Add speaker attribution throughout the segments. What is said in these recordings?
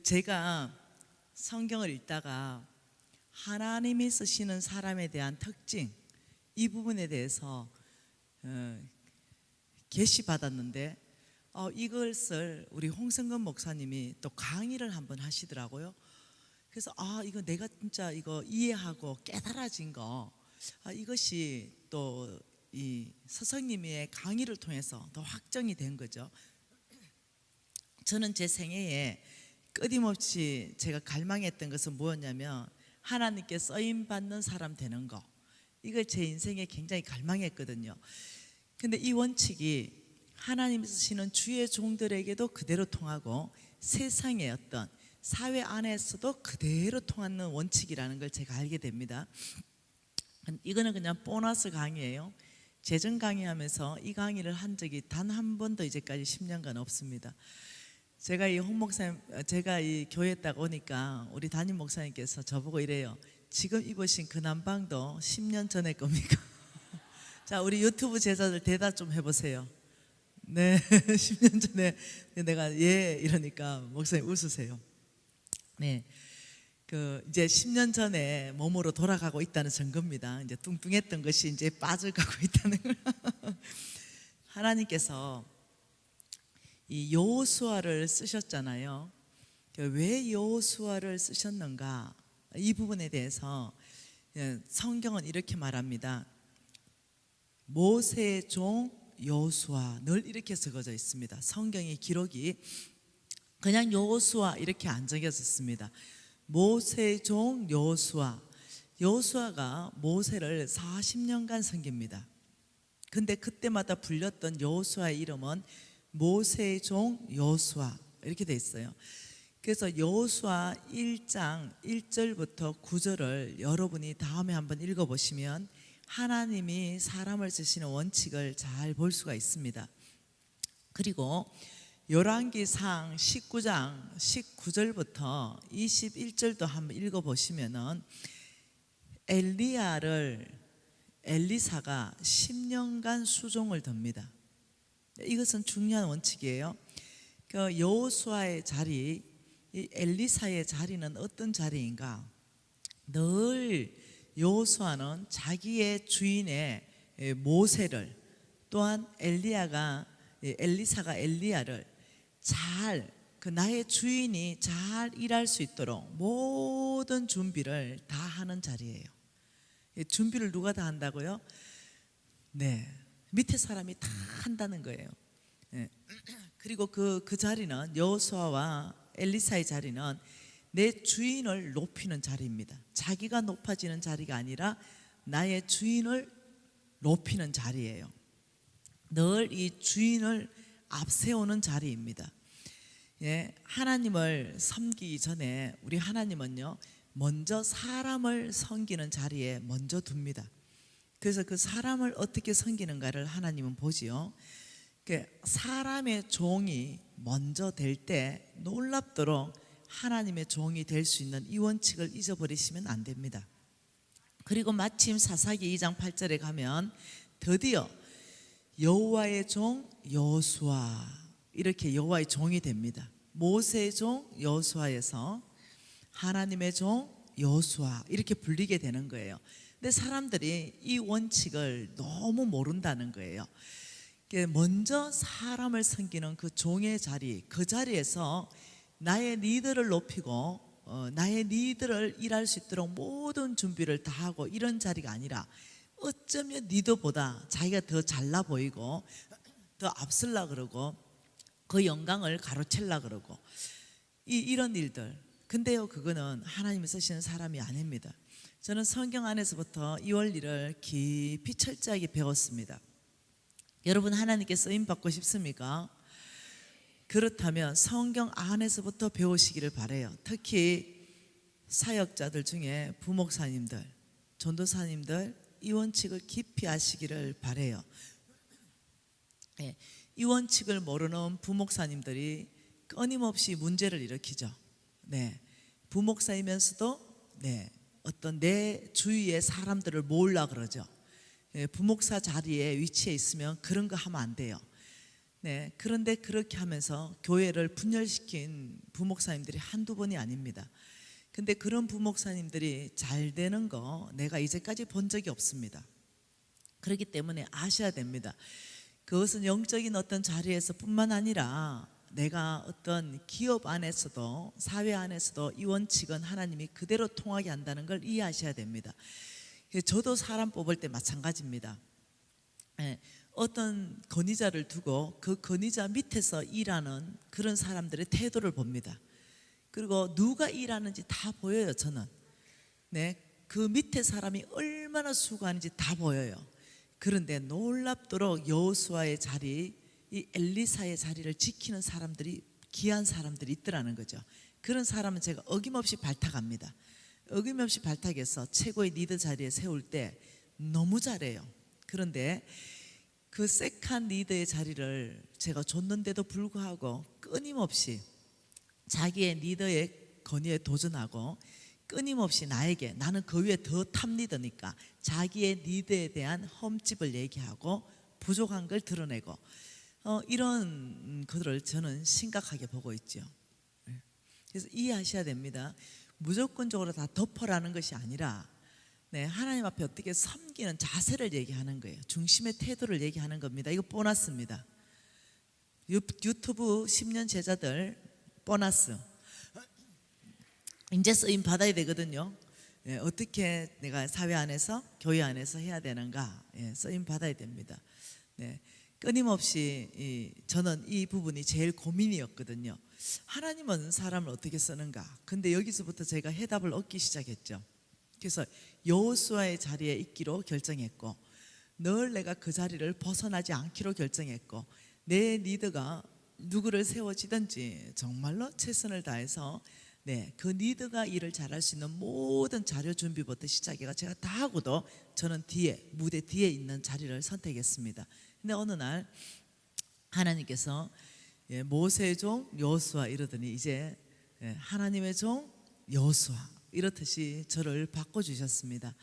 Speaker 1: 제가 성경을 읽다가 하나님이 쓰시는 사람에 대한 특징, 이 부분에 대해서 계시받았는데 이것을 우리 홍성근 목사님이 또 강의를 한번 하시더라고요. 그래서 이거 내가 진짜 이거 이해하고 깨달아진 거, 이것이 또 이 스승님의 강의를 통해서 더 확정이 된 거죠. 저는 제 생애에 끊임없이 제가 갈망했던 것은 뭐였냐면 하나님께 쓰임받는 사람 되는 거, 이걸 제 인생에 굉장히 갈망했거든요. 근데 이 원칙이 하나님이 쓰시는 주의 종들에게도 그대로 통하고 세상의 어떤 사회 안에서도 그대로 통하는 원칙이라는 걸 제가 알게 됩니다. 이거는 그냥 보너스 강의예요. 재정 강의하면서 이 강의를 한 적이 단 한 번도 이제까지 10년간 없습니다. 제가 이 홍 목사님, 제가 이 교회에 딱 오니까 우리 담임 목사님께서 저보고 이래요. 지금 입으신 그 남방도 10년 전에 겁니까? 자, 우리 유튜브 제자들 대답 좀 해보세요. 네, 10년 전에 내가 예 이러니까 목사님 웃으세요. 네, 이제 10년 전에 몸으로 돌아가고 있다는 증거입니다. 이제 뚱뚱했던 것이 이제 빠져가고 있다는 걸. 하나님께서 이 여호수아를 쓰셨잖아요. 왜 여호수아를 쓰셨는가? 이 부분에 대해서 성경은 이렇게 말합니다. 모세의 종 여호수아, 늘 이렇게 적어져 있습니다. 성경의 기록이 그냥 여호수아 이렇게 안 적혀졌습니다. 모세의 종 여호수아, 여호수아가 모세를 40년간 섬깁니다. 근데 그때마다 불렸던 여호수아의 이름은 모세의 종 여호수아 이렇게 돼 있어요. 그래서 여호수아 1장 1절부터 9절을 여러분이 다음에 한번 읽어보시면 하나님이 사람을 쓰시는 원칙을 잘 볼 수가 있습니다. 그리고 열왕기상 19장 19절부터 21절도 한번 읽어보시면은 엘리야를 엘리사가 10년간 수종을 듭니다. 이것은 중요한 원칙이에요. 여호수아의 자리, 이 엘리사의 자리는 어떤 자리인가? 늘 여호수아는 자기의 주인의 모세를, 또한 엘리사가 엘리야를 잘, 나의 주인이 잘 일할 수 있도록 모든 준비를 다 하는 자리예요. 준비를 누가 다 한다고요? 네, 밑에 사람이 다 한다는 거예요. 그리고 그 자리는, 여호수아와 엘리사의 자리는 내 주인을 높이는 자리입니다. 자기가 높아지는 자리가 아니라 나의 주인을 높이는 자리예요. 늘 이 주인을 앞세우는 자리입니다. 하나님을 섬기기 전에 우리 하나님은요, 먼저 사람을 섬기는 자리에 먼저 둡니다. 그래서 그 사람을 어떻게 섬기는가를 하나님은 보지요. 사람의 종이 먼저 될 때 놀랍도록 하나님의 종이 될 수 있는 이 원칙을 잊어버리시면 안 됩니다. 그리고 마침 사사기 2장 8절에 가면 드디어 여호와의 종 여호수아, 이렇게 여호와의 종이 됩니다. 모세의 종 여호수아에서 하나님의 종 여호수아 이렇게 불리게 되는 거예요. 근데 사람들이 이 원칙을 너무 모른다는 거예요. 먼저 사람을 섬기는 그 종의 자리, 그 자리에서 나의 리더를 높이고 나의 리더를 일할 수 있도록 모든 준비를 다 하고 이런 자리가 아니라 어쩌면 리더보다 자기가 더 잘나 보이고 더 앞설라 그러고 그 영광을 가로챌라 그러고 이런 일들. 근데요, 그거는 하나님이 쓰시는 사람이 아닙니다. 저는 성경 안에서부터 이 원리를 깊이 철저하게 배웠습니다. 여러분, 하나님께 쓰임받고 싶습니까? 그렇다면 성경 안에서부터 배우시기를 바라요. 특히 사역자들 중에 부목사님들, 전도사님들, 이 원칙을 깊이 아시기를 바라요. 이 원칙을 모르는 부목사님들이 끊임없이 문제를 일으키죠. 부목사이면서도 어떤 내 주위의 사람들을 모으려고 그러죠. 부목사 자리에 위치해 있으면 그런 거 하면 안 돼요. 네, 그런데 그렇게 하면서 교회를 분열시킨 부목사님들이 한두 번이 아닙니다. 근데 그런 부목사님들이 잘 되는 거 내가 이제까지 본 적이 없습니다. 그렇기 때문에 아셔야 됩니다. 그것은 영적인 어떤 자리에서 뿐만 아니라 내가 어떤 기업 안에서도 사회 안에서도 이 원칙은 하나님이 그대로 통하게 한다는 걸 이해하셔야 됩니다. 저도 사람 뽑을 때 마찬가지입니다. 어떤 건의자를 두고 그 건의자 밑에서 일하는 그런 사람들의 태도를 봅니다. 그리고 누가 일하는지 다 보여요. 저는 그 밑에 사람이 얼마나 수고하는지 다 보여요. 그런데 놀랍도록 여호수아의 자리, 이 엘리사의 자리를 지키는 사람들이, 귀한 사람들이 있더라는 거죠. 그런 사람은 제가 어김없이 발탁합니다. 어김없이 발탁해서 최고의 리더 자리에 세울 때 너무 잘해요. 그런데 그 섹한 리더의 자리를 제가 줬는데도 불구하고 끊임없이 자기의 리더의 건의에 도전하고 끊임없이 나에게, 나는 그 위에 더 탑 리더니까 자기의 리더에 대한 흠집을 얘기하고 부족한 걸 드러내고 이런 것들을 저는 심각하게 보고 있죠. 그래서 이해하셔야 됩니다. 무조건적으로 다 덮어라는 것이 아니라 하나님 앞에 어떻게 섬기는 자세를 얘기하는 거예요. 중심의 태도를 얘기하는 겁니다. 이거 보너스입니다. 유튜브 10년 제자들 보너스. 이제 쓰임 받아야 되거든요. 어떻게 내가 사회 안에서, 교회 안에서 해야 되는가, 쓰임 받아야 됩니다. 끊임없이 저는 이 부분이 제일 고민이었거든요. 하나님은 사람을 어떻게 쓰는가. 근데 여기서부터 제가 해답을 얻기 시작했죠. 그래서 여호수아의 자리에 있기로 결정했고, 늘 내가 그 자리를 벗어나지 않기로 결정했고, 내 리더가 누구를 세워지든지 정말로 최선을 다해서 그 리더가 일을 잘할 수 있는 모든 자료 준비부터 시작해가 제가 다 하고도 저는 뒤에, 무대 뒤에 있는 자리를 선택했습니다. 근데 어느 날 하나님께서 모세의 종 여호수아 이러더니 이제 하나님의 종 여호수아 이렇듯이 저를 바꿔주셨습니다.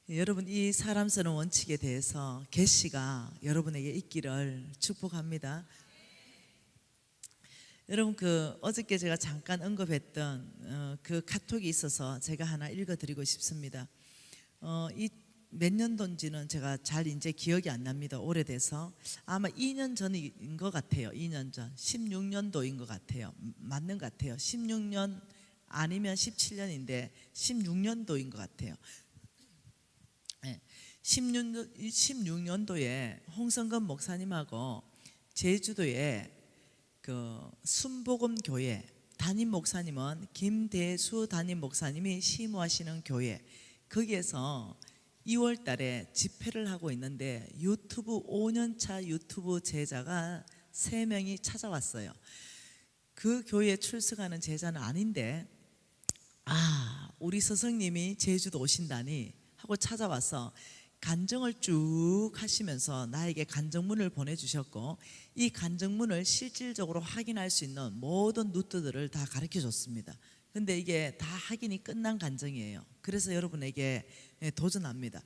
Speaker 1: 여러분, 이 사람스러운 원칙에 대해서 계시가 여러분에게 있기를 축복합니다. 여러분, 어저께 제가 잠깐 언급했던 그 카톡이 있어서 제가 하나 읽어드리고 싶습니다. 이 몇 년도인지는 제가 잘 이제 기억이 안 납니다. 오래돼서 아마 2년 전인 것 같아요. 2년 전, 16년도인 것 같아요. 맞는 것 같아요. 16년 아니면 17년인데 16년도인 것 같아요. 16년도에 홍성근 목사님하고 제주도에 순복음 교회 담임 목사님은 김대수 담임 목사님이 심호하시는 교회, 거기에서 2월 달에 집회를 하고 있는데 유튜브 5년차 유튜브 제자가 3명이 찾아왔어요. 그 교회에 출석하는 제자는 아닌데 우리 스승님이 제주도 오신다니 하고 찾아와서 간증을 쭉 하시면서 나에게 간증문을 보내주셨고, 이 간증문을 실질적으로 확인할 수 있는 모든 루트들을 다 가르쳐 줬습니다. 근데 이게 다 확인이 끝난 간증이에요. 그래서 여러분에게 도전합니다.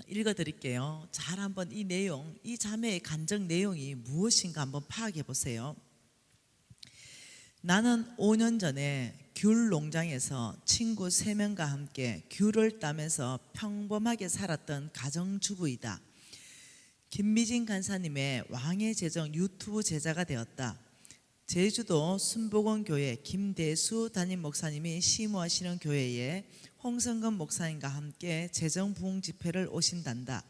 Speaker 1: 읽어드릴게요. 잘 한번 이 내용, 이 자매의 간증 내용이 무엇인가 한번 파악해 보세요. 나는 5년 전에 귤 농장에서 친구 3명과 함께 귤을 따면서 평범하게 살았던 가정주부이다. 김미진 간사님의 왕의 제정 유튜브 제자가 되었다. 제주도 순복음교회 김대수 담임 목사님이 심호하시는 교회에 홍성근 목사님과 함께 제정부흥 집회를 오신단다.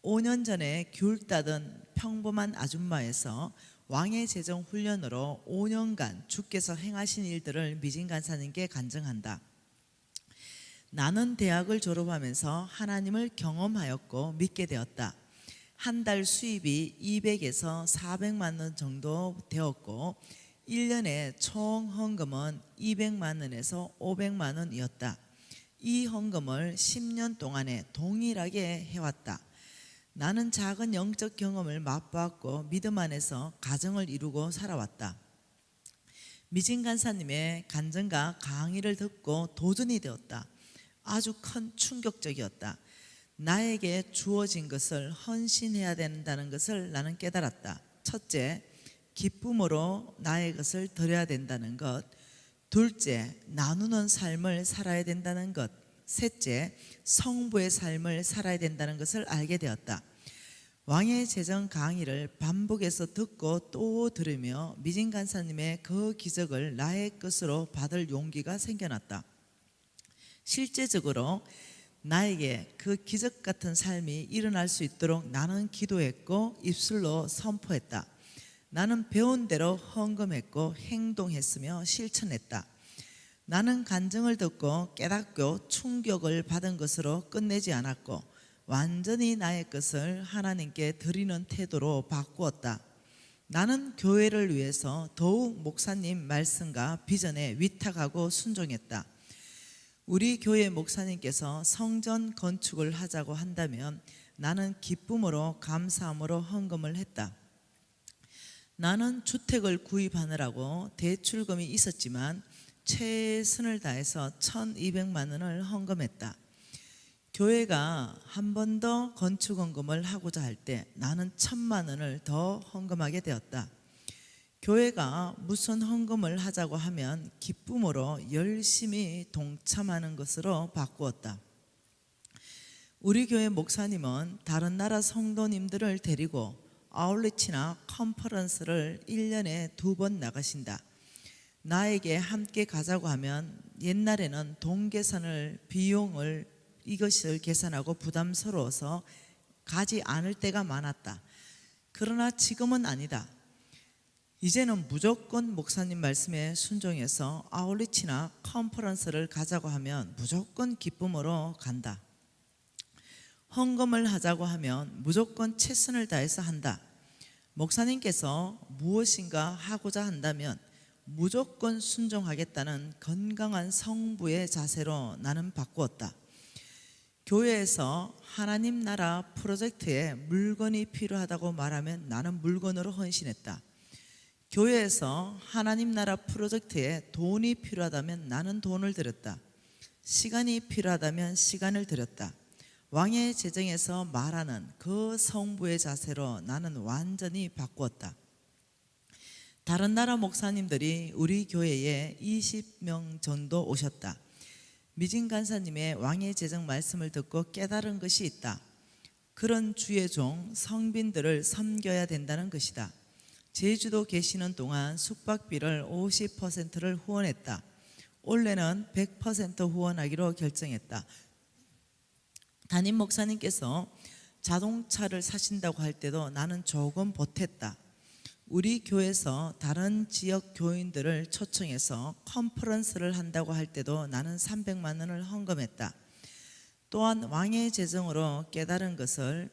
Speaker 1: 5년 전에 귤 따던 평범한 아줌마에서 왕의 제정 훈련으로 5년간 주께서 행하신 일들을 미진 간사님께 간증한다. 나는 대학을 졸업하면서 하나님을 경험하였고 믿게 되었다. 한 달 수입이 200에서 400만 원 정도 되었고 1년에 총 헌금은 200만 원에서 500만 원이었다. 이 헌금을 10년 동안에 동일하게 해왔다. 나는 작은 영적 경험을 맛보았고 믿음 안에서 가정을 이루고 살아왔다. 미진 간사님의 간증과 강의를 듣고 도전이 되었다. 아주 큰 충격적이었다. 나에게 주어진 것을 헌신해야 된다는 것을 나는 깨달았다. 첫째, 기쁨으로 나의 것을 드려야 된다는 것. 둘째, 나누는 삶을 살아야 된다는 것. 셋째, 성부의 삶을 살아야 된다는 것을 알게 되었다. 왕의 제정 강의를 반복해서 듣고 또 들으며 미진 간사님의 그 기적을 나의 것으로 받을 용기가 생겨났다. 실제적으로 나에게 그 기적 같은 삶이 일어날 수 있도록 나는 기도했고 입술로 선포했다. 나는 배운 대로 헌금했고 행동했으며 실천했다. 나는 간증을 듣고 깨닫고 충격을 받은 것으로 끝내지 않았고 완전히 나의 것을 하나님께 드리는 태도로 바꾸었다. 나는 교회를 위해서 더욱 목사님 말씀과 비전에 위탁하고 순종했다. 우리 교회 목사님께서 성전 건축을 하자고 한다면 나는 기쁨으로 감사함으로 헌금을 했다. 나는 주택을 구입하느라고 대출금이 있었지만 최선을 다해서 1,200만 원을 헌금했다. 교회가 한 번 더 건축헌금을 하고자 할 때 나는 1,000만 원을 더 헌금하게 되었다. 교회가 무슨 헌금을 하자고 하면 기쁨으로 열심히 동참하는 것으로 바꾸었다. 우리 교회 목사님은 다른 나라 성도님들을 데리고 아울리치나 컨퍼런스를 1년에 2번 나가신다. 나에게 함께 가자고 하면 옛날에는 돈 계산을 비용을 이것을 계산하고 부담스러워서 가지 않을 때가 많았다. 그러나 지금은 아니다. 이제는 무조건 목사님 말씀에 순종해서 아울리치나 컨퍼런스를 가자고 하면 무조건 기쁨으로 간다. 헌금을 하자고 하면 무조건 최선을 다해서 한다. 목사님께서 무엇인가 하고자 한다면 무조건 순종하겠다는 건강한 성부의 자세로 나는 바꾸었다. 교회에서 하나님 나라 프로젝트에 물건이 필요하다고 말하면 나는 물건으로 헌신했다. 교회에서 하나님 나라 프로젝트에 돈이 필요하다면 나는 돈을 드렸다. 시간이 필요하다면 시간을 드렸다. 왕의 제정에서 말하는 그 성부의 자세로 나는 완전히 바꾸었다. 다른 나라 목사님들이 우리 교회에 20명 정도 오셨다. 미진 간사님의 왕의 제정 말씀을 듣고 깨달은 것이 있다. 그런 주의 종 성빈들을 섬겨야 된다는 것이다. 제주도 계시는 동안 숙박비를 50%를 후원했다. 올해는 100% 후원하기로 결정했다. 담임 목사님께서 자동차를 사신다고 할 때도 나는 조금 보탰다. 우리 교회에서 다른 지역 교인들을 초청해서 컨퍼런스를 한다고 할 때도 나는 300만 원을 헌금했다. 또한 왕의 재정으로 깨달은 것을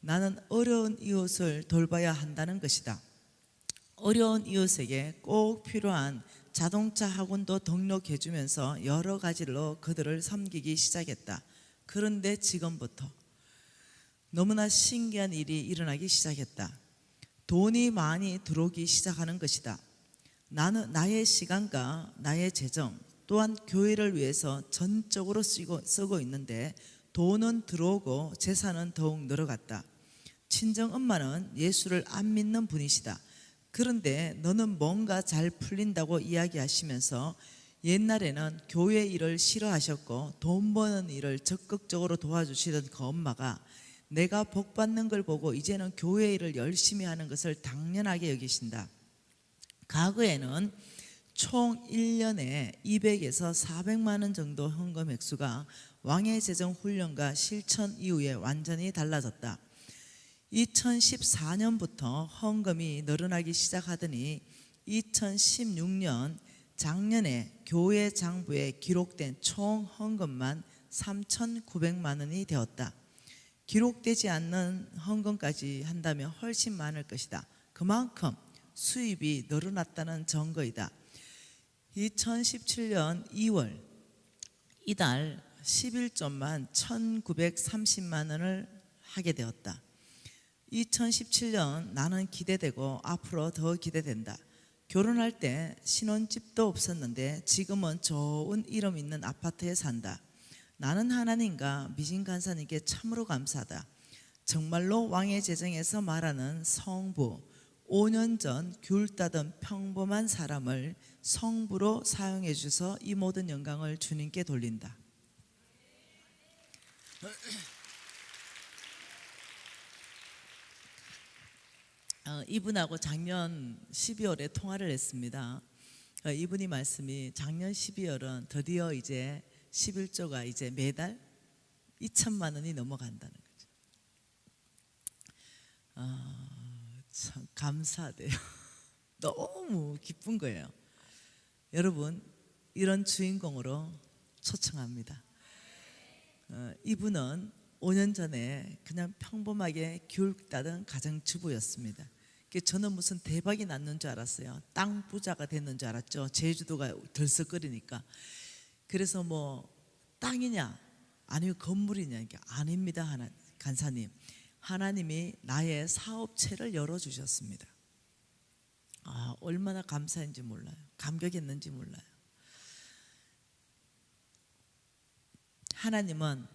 Speaker 1: 나는 어려운 이웃을 돌봐야 한다는 것이다. 어려운 이웃에게 꼭 필요한 자동차 학원도 등록해 주면서 여러 가지로 그들을 섬기기 시작했다. 그런데 지금부터 너무나 신기한 일이 일어나기 시작했다. 돈이 많이 들어오기 시작하는 것이다. 나는 나의 시간과 나의 재정 또한 교회를 위해서 전적으로 쓰고 있는데 돈은 들어오고 재산은 더욱 늘어갔다. 친정 엄마는 예수를 안 믿는 분이시다. 그런데 너는 뭔가 잘 풀린다고 이야기하시면서 옛날에는 교회 일을 싫어하셨고 돈 버는 일을 적극적으로 도와주시던 그 엄마가 내가 복 받는 걸 보고 이제는 교회 일을 열심히 하는 것을 당연하게 여기신다. 과거에는 총 1년에 200에서 400만 원 정도 헌금 액수가 왕의 재정 훈련과 실천 이후에 완전히 달라졌다. 2014년부터 헌금이 늘어나기 시작하더니 2016년 작년에 교회 장부에 기록된 총 헌금만 3,900만 원이 되었다. 기록되지 않는 헌금까지 한다면 훨씬 많을 것이다. 그만큼 수입이 늘어났다는 증거이다. 2017년 2월 이달 11조만 1,930만 원을 하게 되었다. 2017년 나는 기대되고 앞으로 더 기대된다. 결혼할 때 신혼집도 없었는데 지금은 좋은 이름 있는 아파트에 산다. 나는 하나님과 미진 간사님께 참으로 감사하다. 정말로 왕의 제정에서 말하는 성부, 5년 전 귤 따던 평범한 사람을 성부로 사용해 주셔서 이 모든 영광을 주님께 돌린다. 이분하고 작년 12월에 통화를 했습니다. 이분이 말씀이 작년 12월은 드디어 이제 11조가 이제 매달 2천만 원이 넘어간다는 거죠. 참 감사하대요. 너무 기쁜 거예요. 여러분, 이런 주인공으로 초청합니다. 이분은 5년 전에 그냥 평범하게 귤 따던 가정주부였습니다. 저는 무슨 대박이 났는 줄 알았어요. 땅 부자가 됐는 줄 알았죠. 제주도가 들썩거리니까. 그래서 뭐 땅이냐 아니면 건물이냐, 이게 아닙니다. 간사님, 하나님이 나의 사업체를 열어주셨습니다. 얼마나 감사했는지 몰라요. 감격했는지 몰라요. 하나님은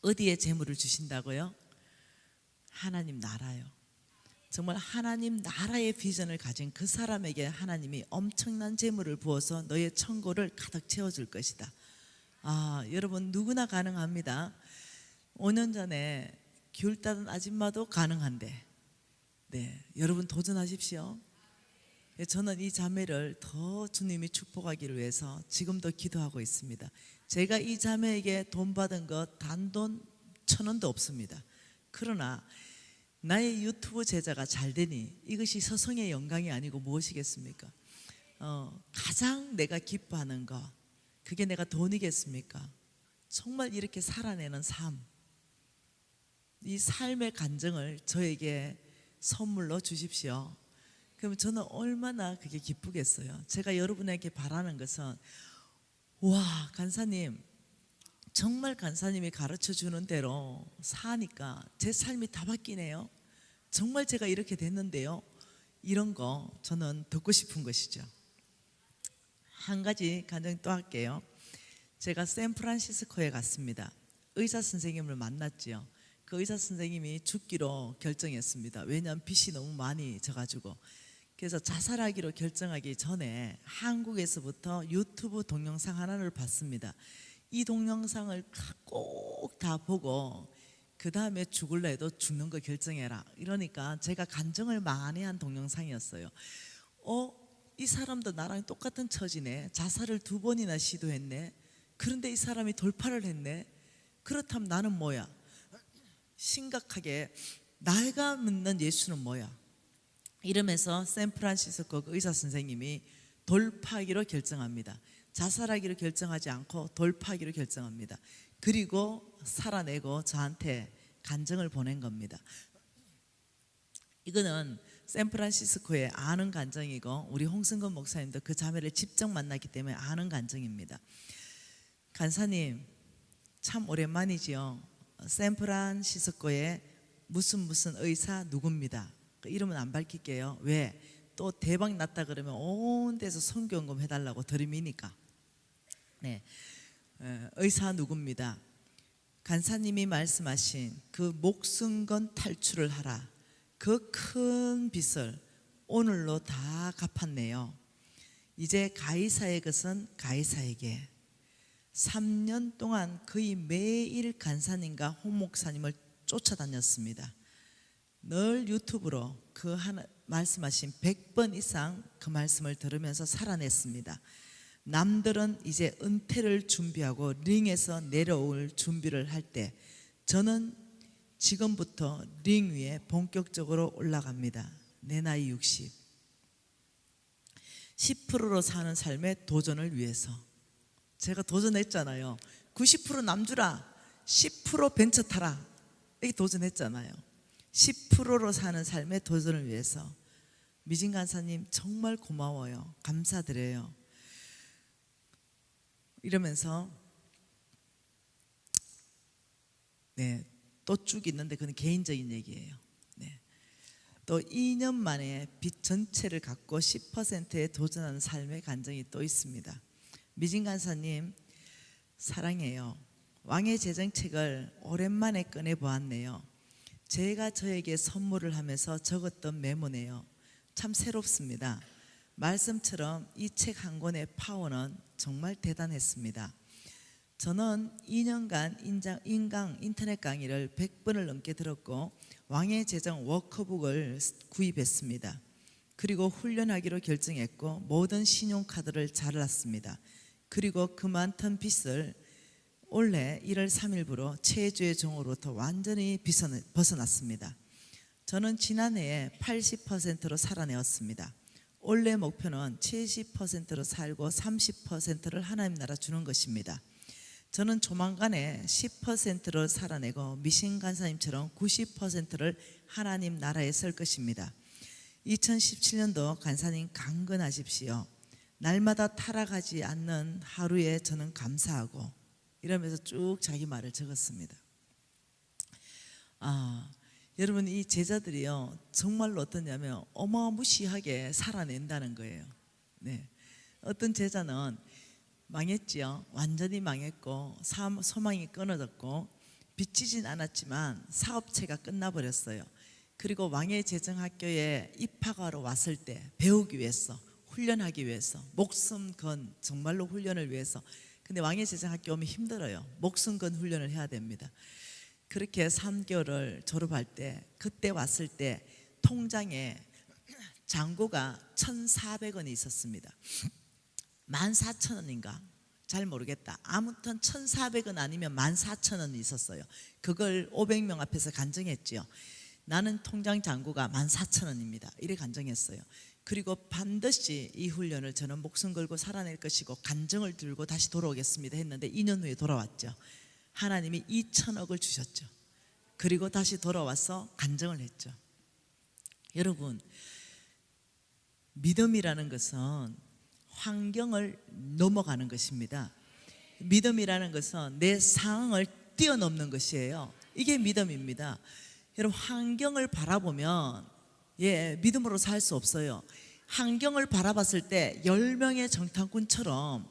Speaker 1: 어디에 재물을 주신다고요? 하나님 나라요. 정말 하나님 나라의 비전을 가진 그 사람에게 하나님이 엄청난 재물을 부어서 너의 천고를 가득 채워줄 것이다. 여러분, 누구나 가능합니다. 5년 전에 귤 따던 아줌마도 가능한데, 네, 여러분 도전하십시오. 저는 이 자매를 더 주님이 축복하기를 위해서 지금도 기도하고 있습니다. 제가 이 자매에게 돈 받은 것 단돈 1,000원도 없습니다. 그러나 나의 유튜브 제자가 잘 되니 이것이 서성의 영광이 아니고 무엇이겠습니까? 가장 내가 기뻐하는 것, 그게 내가 돈이겠습니까? 정말 이렇게 살아내는 삶, 이 삶의 간증을 저에게 선물로 주십시오. 그럼 저는 얼마나 그게 기쁘겠어요. 제가 여러분에게 바라는 것은, 와, 간사님, 정말 간사님이 가르쳐 주는 대로 사니까 제 삶이 다 바뀌네요. 정말 제가 이렇게 됐는데요. 이런 거 저는 듣고 싶은 것이죠. 한 가지 간증 또 할게요. 제가 샌프란시스코에 갔습니다. 의사 선생님을 만났지요. 그 의사 선생님이 죽기로 결정했습니다. 왜냐하면 빚이 너무 많이 져가지고. 그래서 자살하기로 결정하기 전에 한국에서부터 유튜브 동영상 하나를 봤습니다. 이 동영상을 꼭 다 보고 그 다음에 죽을라 해도 죽는 거 결정해라. 이러니까 제가 간증을 많이 한 동영상이었어요. 이 사람도 나랑 똑같은 처지네. 자살을 2번이나 시도했네. 그런데 이 사람이 돌파를 했네. 그렇다면 나는 뭐야? 심각하게 내가 믿는 예수는 뭐야? 이러면서 샌프란시스코 그 의사 선생님이 돌파하기로 결정합니다. 자살하기로 결정하지 않고 돌파하기로 결정합니다. 그리고 살아내고 저한테 간증을 보낸 겁니다. 이거는 샌프란시스코에 아는 간증이고, 우리 홍승건 목사님도 그 자매를 직접 만났기 때문에 아는 간증입니다. 간사님, 참 오랜만이지요. 샌프란시스코에 무슨 의사 누굽니다. 그 이름은 안 밝힐게요. 왜? 또 대박 났다 그러면 온 데서 선교연금 해달라고 들이미니까. 네, 의사 누굽니다. 간사님이 말씀하신 그 목숨 건 탈출을 하라, 그 큰 빚을 오늘로 다 갚았네요. 이제 가이사의 것은 가이사에게. 3년 동안 거의 매일 간사님과 홍 목사님을 쫓아다녔습니다. 늘 유튜브로 그 하나 말씀하신 100번 이상 그 말씀을 들으면서 살아냈습니다. 남들은 이제 은퇴를 준비하고 링에서 내려올 준비를 할 때, 저는 지금부터 링 위에 본격적으로 올라갑니다. 내 나이 60. 10%로 사는 삶의 도전을 위해서 제가 도전했잖아요. 90% 남주라, 10% 벤처 타라, 이렇게 도전했잖아요. 10%로 사는 삶의 도전을 위해서. 미진 간사님 정말 고마워요. 감사드려요. 이러면서 네, 또 쭉 있는데 그건 개인적인 얘기예요. 네. 또 2년 만에 빚 전체를 갚고 10%에 도전하는 삶의 간증이 또 있습니다. 미진 간사님, 사랑해요. 왕의 제정책을 오랜만에 꺼내 보았네요. 제가 저에게 선물을 하면서 적었던 메모네요. 참 새롭습니다. 말씀처럼 이 책 한 권의 파워는 정말 대단했습니다. 저는 2년간 인강 인터넷 강의를 100번을 넘게 들었고 왕의 제정 워크북을 구입했습니다. 그리고 훈련하기로 결정했고 모든 신용카드를 잘랐습니다. 그리고 그 많던 빚을 올해 1월 3일부로 체주의 종으로부터 완전히 벗어났습니다. 저는 지난해에 80%로 살아내었습니다. 올해 목표는 70%로 살고 30%를 하나님 나라 주는 것입니다. 저는 조만간에 10%로 살아내고 미신 간사님처럼 90%를 하나님 나라에 설 것입니다. 2017년도 간사님 강건하십시오. 날마다 타락하지 않는 하루에 저는 감사하고, 이러면서 쭉 자기 말을 적었습니다. 여러분, 이 제자들이요 정말로 어떠냐면 어마무시하게 살아낸다는 거예요. 네. 어떤 제자는 망했지요. 완전히 망했고 소망이 끊어졌고 빚지진 않았지만 사업체가 끝나버렸어요. 그리고 왕의 제정학교에 입학하러 왔을 때 배우기 위해서, 훈련하기 위해서, 목숨 건 정말로 훈련을 위해서. 근데 왕의 제정학교 오면 힘들어요. 목숨 건 훈련을 해야 됩니다. 그렇게 3개월을 졸업할 때, 그때 왔을 때 통장에 잔고가 1,400원이 있었습니다. 14,000원인가? 잘 모르겠다. 아무튼 1,400원 아니면 14,000원이 있었어요. 그걸 500명 앞에서 간증했지요. 나는 통장 잔고가 14,000원입니다. 이래 간증했어요. 그리고 반드시 이 훈련을 저는 목숨 걸고 살아낼 것이고 간증을 들고 다시 돌아오겠습니다 했는데 2년 후에 돌아왔죠. 하나님이 2천억을 주셨죠. 그리고 다시 돌아와서 간증을 했죠. 여러분, 믿음이라는 것은 환경을 넘어가는 것입니다. 믿음이라는 것은 내 상황을 뛰어넘는 것이에요. 이게 믿음입니다. 여러분, 환경을 바라보면 믿음으로 살 수 없어요. 환경을 바라봤을 때 10명의 정탐꾼처럼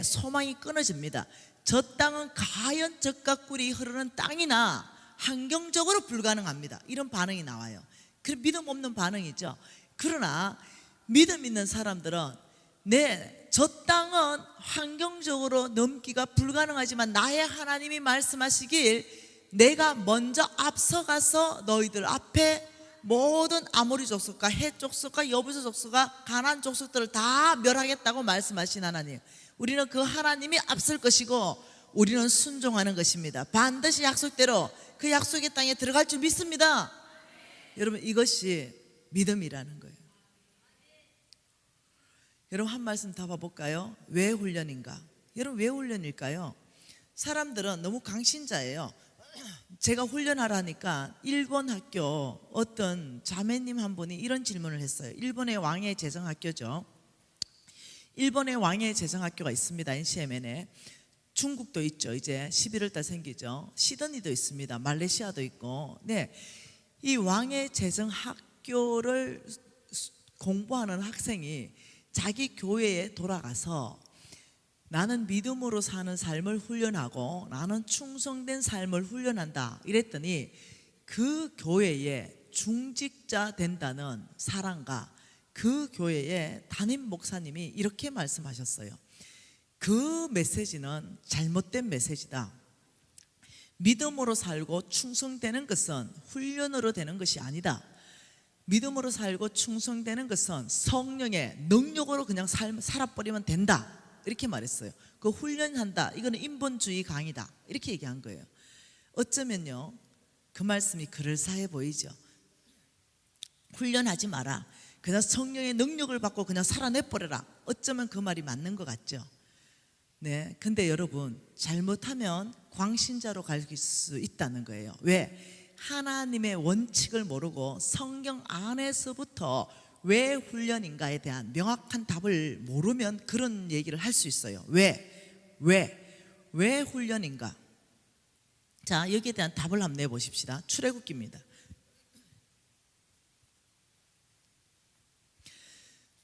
Speaker 1: 소망이 끊어집니다. 저 땅은 가연 젖과 꿀이 흐르는 땅이나 환경적으로 불가능합니다. 이런 반응이 나와요. 그 믿음 없는 반응이죠. 그러나 믿음 있는 사람들은 저 땅은 환경적으로 넘기가 불가능하지만 나의 하나님이 말씀하시길 내가 먼저 앞서가서 너희들 앞에 모든 아모리 족속과 헷 족속과 여부스 족속과 가나안 족속들을 다 멸하겠다고 말씀하신 하나님, 우리는 그 하나님이 앞설 것이고 우리는 순종하는 것입니다. 반드시 약속대로 그 약속의 땅에 들어갈 줄 믿습니다. 여러분, 이것이 믿음이라는 거예요. 여러분, 한 말씀 더 봐볼까요? 왜 훈련인가? 여러분, 왜 훈련일까요? 사람들은 너무 강신자예요. 제가 훈련하라니까 일본 학교 어떤 자매님 한 분이 이런 질문을 했어요. 일본의 왕의 제정학교죠. 일본의 왕의 제정학교가 있습니다. NCMN에. 중국도 있죠. 이제 11월 달 생기죠. 시드니도 있습니다. 말레이시아도 있고. 이 왕의 제정학교를 공부하는 학생이 자기 교회에 돌아가서 나는 믿음으로 사는 삶을 훈련하고 나는 충성된 삶을 훈련한다 이랬더니 그 교회에 중직자 된다는 사람과 그 교회의 담임 목사님이 이렇게 말씀하셨어요. 그 메시지는 잘못된 메시지다. 믿음으로 살고 충성되는 것은 훈련으로 되는 것이 아니다. 믿음으로 살고 충성되는 것은 성령의 능력으로 그냥 살아버리면 된다. 이렇게 말했어요. 그 훈련한다, 이거는 인본주의 강의다, 이렇게 얘기한 거예요. 어쩌면요 그 말씀이 그럴싸해 보이죠. 훈련하지 마라, 그냥 성령의 능력을 받고 그냥 살아내버려라. 어쩌면 그 말이 맞는 것 같죠. 근데 여러분, 잘못하면 광신자로 갈 수 있다는 거예요. 왜? 하나님의 원칙을 모르고 성경 안에서부터 왜 훈련인가에 대한 명확한 답을 모르면 그런 얘기를 할 수 있어요. 왜 훈련인가? 자, 여기에 대한 답을 한번 내보십시다. 출애굽기입니다.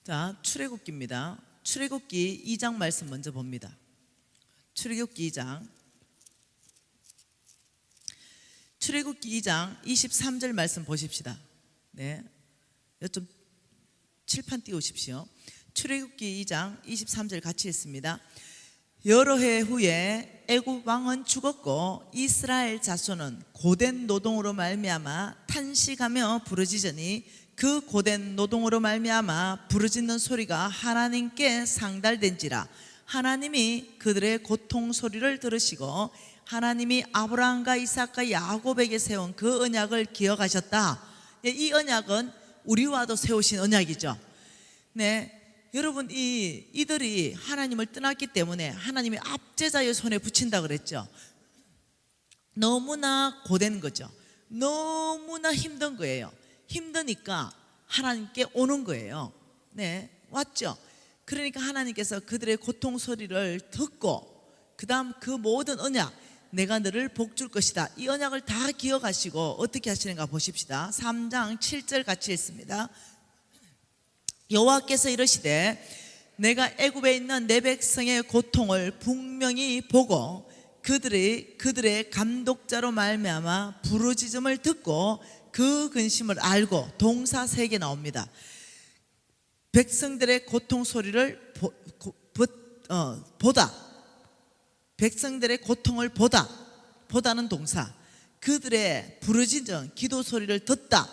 Speaker 1: 자, 출애굽기입니다. 출애굽기 2장 말씀 먼저 봅니다. 출애굽기 2장 23절 말씀 보십시다. 네, 좀 칠판 띄우십시오. 출애굽기 2장 23절 같이 읽습니다. 여러 해 후에 애굽 왕은 죽었고 이스라엘 자손은 고된 노동으로 말미암아 탄식하며 부르짖으니 그 고된 노동으로 말미암아 부르짖는 소리가 하나님께 상달된지라. 하나님이 그들의 고통 소리를 들으시고 하나님이 아브라함과 이삭과 야곱에게 세운 그 언약을 기억하셨다. 이 언약은 우리와도 세우신 언약이죠. 네, 여러분 이들이 하나님을 떠났기 때문에 하나님이 압제자의 손에 붙인다 그랬죠. 너무나 고된 거죠. 너무나 힘든 거예요. 힘드니까 하나님께 오는 거예요. 네, 왔죠. 그러니까 하나님께서 그들의 고통 소리를 듣고 그 다음 그 모든 언약, 내가 너를 복줄 것이다, 이 언약을 다 기억하시고 어떻게 하시는가 보십시다. 3장 7절 같이 읽습니다. 여호와께서 이르시되 내가 애굽에 있는 내 백성의 고통을 분명히 보고 그들의 감독자로 말미암아 부르짖음을 듣고 그 근심을 알고, 동사 3개 나옵니다. 백성들의 고통 소리를 보다, 백성들의 고통을 보다는 동사, 그들의 부르짖은 기도 소리를 듣다,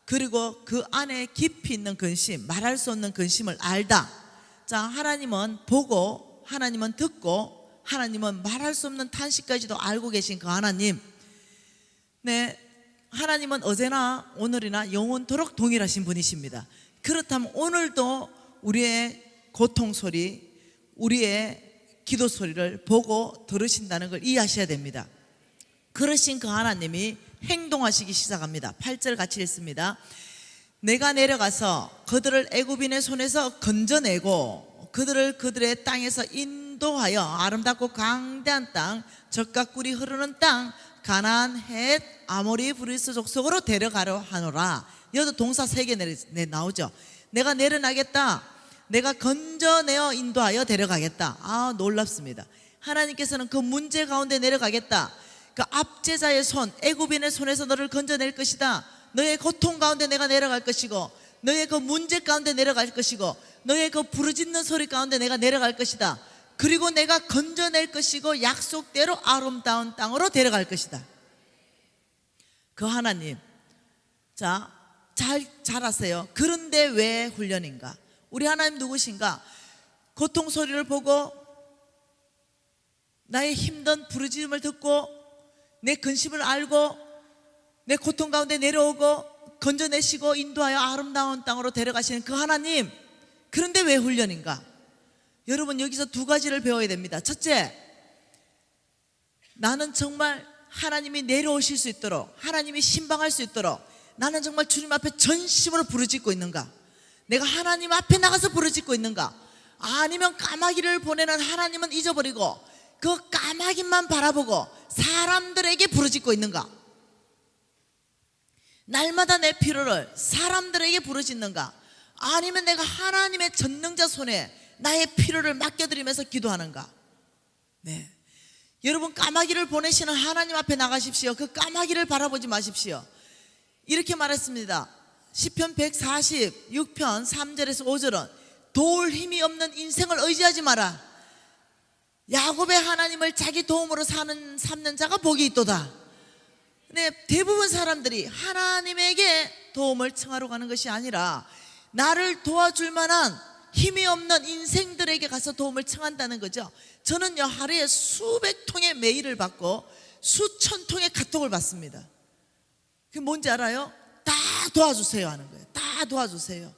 Speaker 1: 그리고 그 안에 깊이 있는 근심, 말할 수 없는 근심을 알다. 자, 하나님은 보고, 하나님은 듣고, 하나님은 말할 수 없는 탄식까지도 알고 계신 그 하나님. 네, 하나님은 어제나 오늘이나 영원토록 동일하신 분이십니다. 그렇다면 오늘도 우리의 고통 소리, 우리의 기도 소리를 보고 들으신다는 걸 이해하셔야 됩니다. 그러신 그 하나님이 행동하시기 시작합니다. 8절 같이 읽습니다. 내가 내려가서 그들을 애굽인의 손에서 건져내고 그들을 그들의 땅에서 인도하여 아름답고 강대한 땅, 젖과 꿀이 흐르는 땅, 가나안, 헷, 아모리, 브리스 족속으로 데려가려 하노라. 여기도 동사 3개 나오죠. 내가 내려나겠다, 내가 건져내어 인도하여 데려가겠다. 아, 놀랍습니다. 하나님께서는 그 문제 가운데 내려가겠다. 그 압제자의 손, 애굽인의 손에서 너를 건져낼 것이다. 너의 고통 가운데 내가 내려갈 것이고, 너의 그 문제 가운데 내려갈 것이고, 너의 그 부르짖는 소리 가운데 내가 내려갈 것이다. 그리고 내가 건져낼 것이고 약속대로 아름다운 땅으로 데려갈 것이다. 그 하나님, 자, 잘 아세요. 그런데 왜 훈련인가? 우리 하나님 누구신가? 고통 소리를 보고 나의 힘든 부르짖음을 듣고 내 근심을 알고 내 고통 가운데 내려오고 건져내시고 인도하여 아름다운 땅으로 데려가시는 그 하나님. 그런데 왜 훈련인가? 여러분, 여기서 2가지를 배워야 됩니다. 첫째, 나는 정말 하나님이 내려오실 수 있도록, 하나님이 신방할 수 있도록 나는 정말 주님 앞에 전심으로 부르짖고 있는가? 내가 하나님 앞에 나가서 부르짖고 있는가? 아니면 까마귀를 보내는 하나님은 잊어버리고 그 까마귀만 바라보고 사람들에게 부르짖고 있는가? 날마다 내 필요를 사람들에게 부르짖는가? 아니면 내가 하나님의 전능자 손에 나의 필요를 맡겨드리면서 기도하는가? 네, 여러분, 까마귀를 보내시는 하나님 앞에 나가십시오. 그 까마귀를 바라보지 마십시오. 이렇게 말했습니다. 시편 146편 3절에서 5절은 도울 힘이 없는 인생을 의지하지 마라. 야곱의 하나님을 자기 도움으로 삼는 자가 복이 있도다. 근데 대부분 사람들이 하나님에게 도움을 청하러 가는 것이 아니라 나를 도와줄 만한 힘이 없는 인생들에게 가서 도움을 청한다는 거죠. 저는요, 하루에 수백 통의 메일을 받고 수천 통의 카톡을 받습니다. 그게 뭔지 알아요? 다 도와주세요 하는 거예요. 다 도와주세요.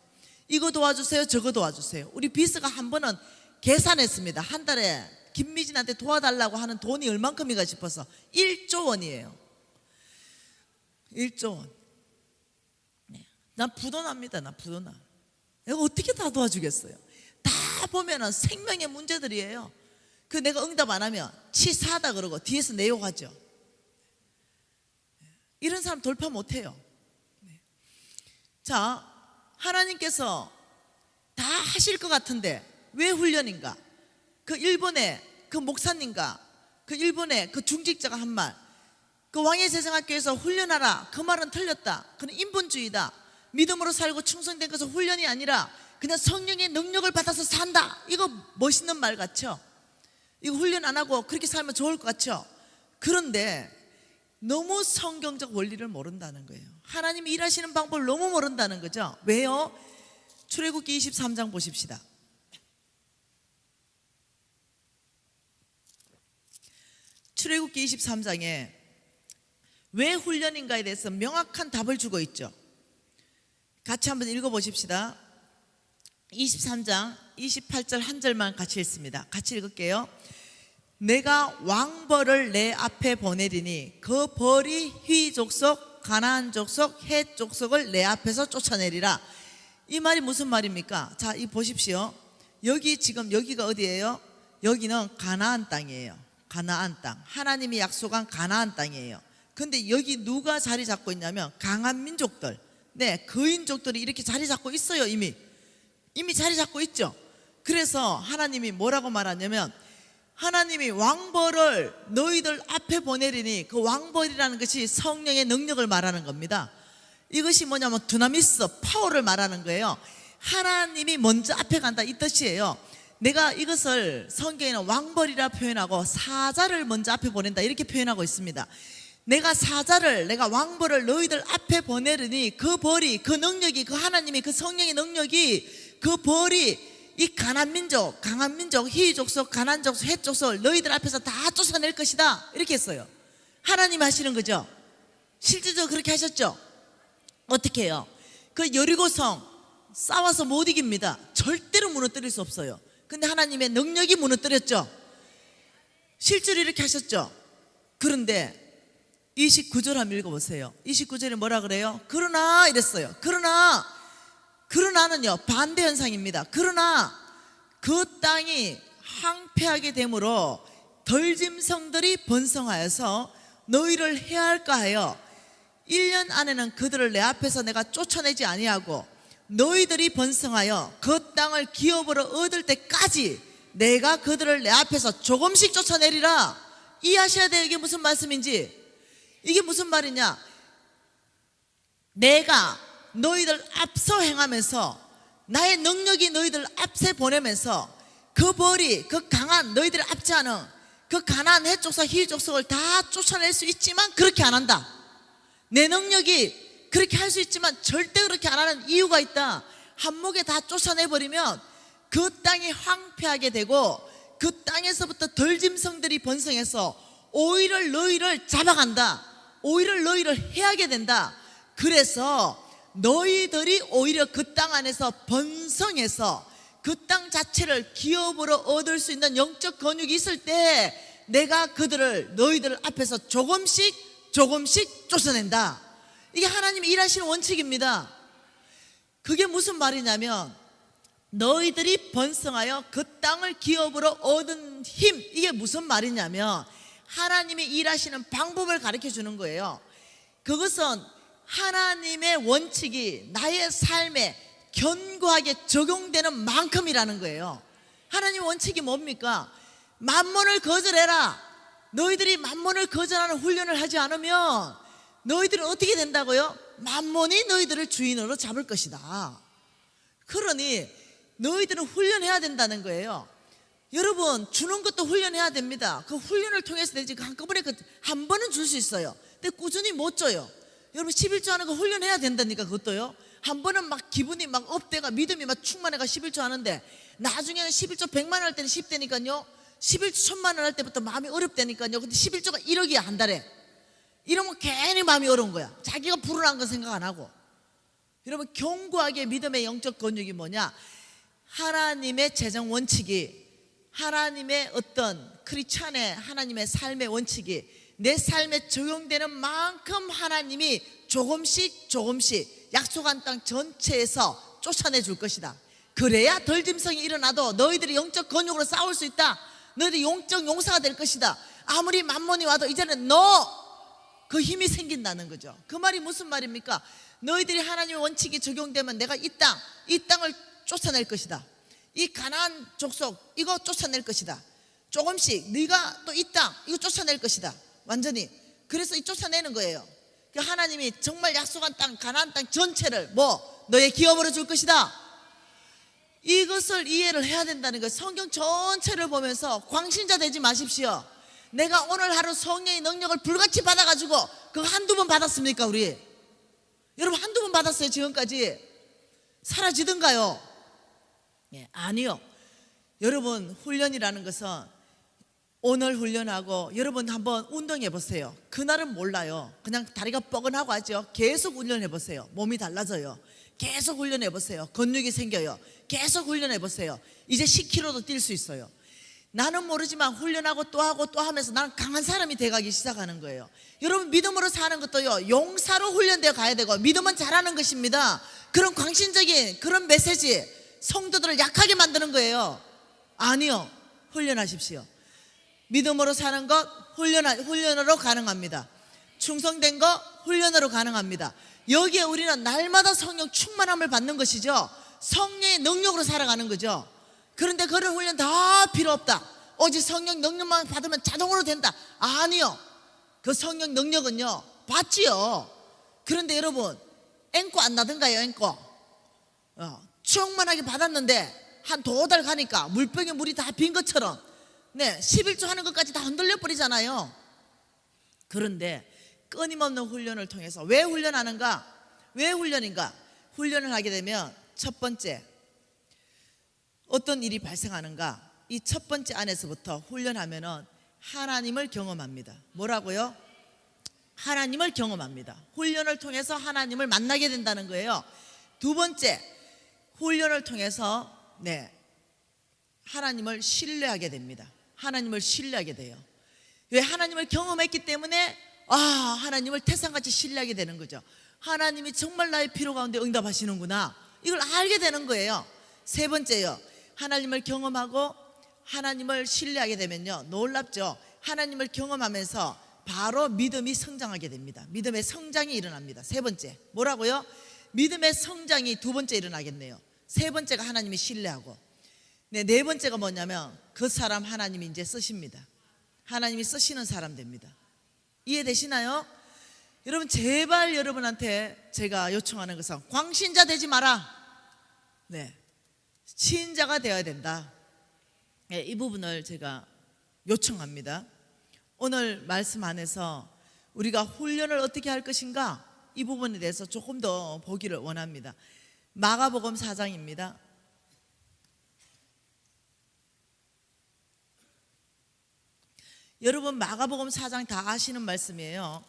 Speaker 1: 이거 도와주세요, 저거 도와주세요. 우리 비서가 한 번은 계산했습니다. 한 달에 김미진한테 도와달라고 하는 돈이 얼만큼인가 싶어서 1조 원이에요. 1조 원. 네. 난 부도납니다. 난 부도나. 내가 어떻게 다 도와주겠어요? 다 보면은 생명의 문제들이에요. 그 내가 응답 안 하면 치사하다 그러고 뒤에서 내 욕하죠. 이런 사람 돌파 못해요. 자, 하나님께서 다 하실 것 같은데 왜 훈련인가? 그 일본의 그 목사님과 그 일본의 그 중직자가 한 말, 그 왕의 세상학교에서 훈련하라, 그 말은 틀렸다. 그는 인본주의다. 믿음으로 살고 충성된 것은 훈련이 아니라 그냥 성령의 능력을 받아서 산다. 이거 멋있는 말 같죠? 이거 훈련 안 하고 그렇게 살면 좋을 것 같죠? 그런데 너무 성경적 원리를 모른다는 거예요. 하나님이 일하시는 방법을 너무 모른다는 거죠. 왜요? 출애굽기 23장 보십시다. 출애굽기 23장에 왜 훈련인가에 대해서 명확한 답을 주고 있죠. 같이 한번 읽어보십시다. 23장 28절 한 절만 같이 읽습니다. 같이 읽을게요. 내가 왕벌을 내 앞에 보내리니 그 벌이 휘 족속, 가나안 족속, 헷 족속을 내 앞에서 쫓아내리라. 이 말이 무슨 말입니까? 자, 이 보십시오. 여기 지금 여기가 어디예요? 여기는 가나안 땅이에요. 가나안 땅. 하나님이 약속한 가나안 땅이에요. 근데 여기 누가 자리 잡고 있냐면 강한 민족들, 거인족들이 이렇게 자리 잡고 있어요. 이미 자리 잡고 있죠. 그래서 하나님이 뭐라고 말하냐면 하나님이 왕벌을 너희들 앞에 보내리니 그 왕벌이라는 것이 성령의 능력을 말하는 겁니다. 이것이 뭐냐면 두나미스, 파워를 말하는 거예요. 하나님이 먼저 앞에 간다 이 뜻이에요. 내가 이것을 성경에는 왕벌이라 표현하고 사자를 먼저 앞에 보낸다 이렇게 표현하고 있습니다. 내가 왕벌을 너희들 앞에 보내리니 그 벌이, 그 능력이, 그 하나님이, 그 성령의 능력이, 그 벌이 이 강한 민족, 히 족속, 가나안 족속, 헷 족속을 너희들 앞에서 다 쫓아낼 것이다 이렇게 했어요. 하나님 하시는 거죠. 실제적으로 그렇게 하셨죠. 어떻게 해요? 그 여리고성 싸워서 못 이깁니다. 절대로 무너뜨릴 수 없어요. 근데 하나님의 능력이 무너뜨렸죠. 실제로 이렇게 하셨죠. 그런데 29절 한번 읽어보세요. 29절에 뭐라 그래요? 그러나 이랬어요. 그러나는요 반대 현상입니다. 그러나 그 땅이 황폐하게 되므로 덜짐승들이 번성하여서 너희를 해할까 하여 1년 안에는 그들을 내 앞에서 내가 쫓아내지 아니하고 너희들이 번성하여 그 땅을 기업으로 얻을 때까지 내가 그들을 내 앞에서 조금씩 쫓아내리라. 이해하셔야 돼요. 이게 무슨 말씀인지. 이게 무슨 말이냐? 내가 너희들 앞서 행하면서 나의 능력이 너희들 앞에 보내면서 그 벌이, 그 강한 너희들을 앞지 않은 그 가나안 헷 족속, 히 족속을 다 쫓아낼 수 있지만 그렇게 안 한다. 내 능력이 그렇게 할 수 있지만 절대 그렇게 안 하는 이유가 있다. 한목에 다 쫓아내버리면 그 땅이 황폐하게 되고 그 땅에서부터 덜짐승들이 번성해서 오히려 너희를 잡아간다. 오히려 너희를 해하게 된다. 그래서 너희들이 오히려 그 땅 안에서 번성해서 그 땅 자체를 기업으로 얻을 수 있는 영적 권육이 있을 때 내가 그들을 너희들 앞에서 조금씩 쫓아낸다. 이게 하나님이 일하시는 원칙입니다. 그게 무슨 말이냐면 너희들이 번성하여 그 땅을 기업으로 얻은 힘, 이게 무슨 말이냐면 하나님이 일하시는 방법을 가르쳐 주는 거예요. 그것은 하나님의 원칙이 나의 삶에 견고하게 적용되는 만큼이라는 거예요. 하나님의 원칙이 뭡니까? 만몬을 거절해라. 너희들이 만몬을 거절하는 훈련을 하지 않으면 너희들은 어떻게 된다고요? 만몬이 너희들을 주인으로 잡을 것이다. 그러니 너희들은 훈련해야 된다는 거예요. 여러분, 주는 것도 훈련해야 됩니다. 그 훈련을 통해서 되지 한꺼번에 한 번은 줄 수 있어요. 근데 꾸준히 못 줘요. 여러분 11조 하는 거 훈련해야 된다니까. 그것도요. 한 번은 막 기분이 막 업대가 믿음이 막 충만해가 11조 하는데 나중에는 11조 100만 원 할 때는 10대니까요 11조 1000만 원 할 때부터 마음이 어렵다니까요. 근데 11조가 1억이야 한 달에. 이러면 괜히 마음이 어려운 거야. 자기가 불운한 건 생각 안 하고. 여러분 견고하게 믿음의 영적 권육이 뭐냐? 하나님의 재정 원칙이, 하나님의 어떤 크리스찬의 하나님의 삶의 원칙이 내 삶에 적용되는 만큼 하나님이 조금씩 약속한 땅 전체에서 쫓아내 줄 것이다. 그래야 덜짐승이 일어나도 너희들이 영적 권육으로 싸울 수 있다. 너희들이 영적 용사가 될 것이다. 아무리 만몬이 와도 이제는 그 힘이 생긴다는 거죠. 그 말이 무슨 말입니까? 너희들이 하나님의 원칙이 적용되면 내가 이 땅을 쫓아낼 것이다. 이 가나안 족속 이거 쫓아낼 것이다. 조금씩 네가 또 이 땅 이거 쫓아낼 것이다. 완전히. 그래서 이 쫓아내는 거예요. 하나님이 정말 약속한 땅, 가나안 땅 전체를 너의 기업으로 줄 것이다. 이것을 이해를 해야 된다는 거예요. 성경 전체를 보면서 광신자 되지 마십시오. 내가 오늘 하루 성령의 능력을 불같이 받아가지고 그거 한두 번 받았습니까 우리? 여러분 한두 번 받았어요 지금까지? 사라지던가요? 아니요. 여러분 훈련이라는 것은 오늘 훈련하고 여러분 한번 운동해 보세요. 그날은 몰라요. 그냥 다리가 뻐근하고 하죠. 계속 훈련해 보세요. 몸이 달라져요. 계속 훈련해 보세요. 근육이 생겨요. 계속 훈련해 보세요. 이제 10km도 뛸 수 있어요. 나는 모르지만 훈련하고 또 하고 또 하면서 나는 강한 사람이 돼가기 시작하는 거예요. 여러분 믿음으로 사는 것도요 용사로 훈련되어 가야 되고 믿음은 잘하는 것입니다. 그런 광신적인 그런 메시지 성도들을 약하게 만드는 거예요. 아니요. 훈련하십시오. 믿음으로 사는 것 훈련으로 가능합니다. 충성된 것 훈련으로 가능합니다. 여기에 우리는 날마다 성령 충만함을 받는 것이죠. 성령의 능력으로 살아가는 거죠. 그런데 그런 훈련 다 필요 없다. 오직 성령 능력만 받으면 자동으로 된다. 아니요. 그 성령 능력은요 받지요. 그런데 여러분 앵꼬 안 나던가요? 앵꼬 충만하게 받았는데 한 2달 가니까 물병에 물이 다 빈 것처럼 11조 하는 것까지 다 흔들려 버리잖아요. 그런데 끊임없는 훈련을 통해서 왜 훈련하는가? 왜 훈련인가? 훈련을 하게 되면 첫 번째 어떤 일이 발생하는가? 이 첫 번째 안에서부터 훈련하면은 하나님을 경험합니다. 뭐라고요? 하나님을 경험합니다. 훈련을 통해서 하나님을 만나게 된다는 거예요. 두 번째, 훈련을 통해서 하나님을 신뢰하게 됩니다. 하나님을 신뢰하게 돼요. 왜? 하나님을 경험했기 때문에 하나님을 태산같이 신뢰하게 되는 거죠. 하나님이 정말 나의 필요 가운데 응답하시는구나, 이걸 알게 되는 거예요. 세 번째요, 하나님을 경험하고 하나님을 신뢰하게 되면요 놀랍죠. 하나님을 경험하면서 바로 믿음이 성장하게 됩니다. 믿음의 성장이 일어납니다. 세 번째 뭐라고요? 믿음의 성장이 두 번째 일어나겠네요. 세 번째가 하나님이 신뢰하고, 네 번째가 뭐냐면 그 사람 하나님이 이제 쓰십니다. 하나님이 쓰시는 사람 됩니다. 이해되시나요? 여러분 제발 여러분한테 제가 요청하는 것은 광신자 되지 마라. 신자가 되어야 된다. 이 부분을 제가 요청합니다. 오늘 말씀 안에서 우리가 훈련을 어떻게 할 것인가, 이 부분에 대해서 조금 더 보기를 원합니다. 마가복음 4장입니다. 여러분 마가복음 4장 다 아시는 말씀이에요.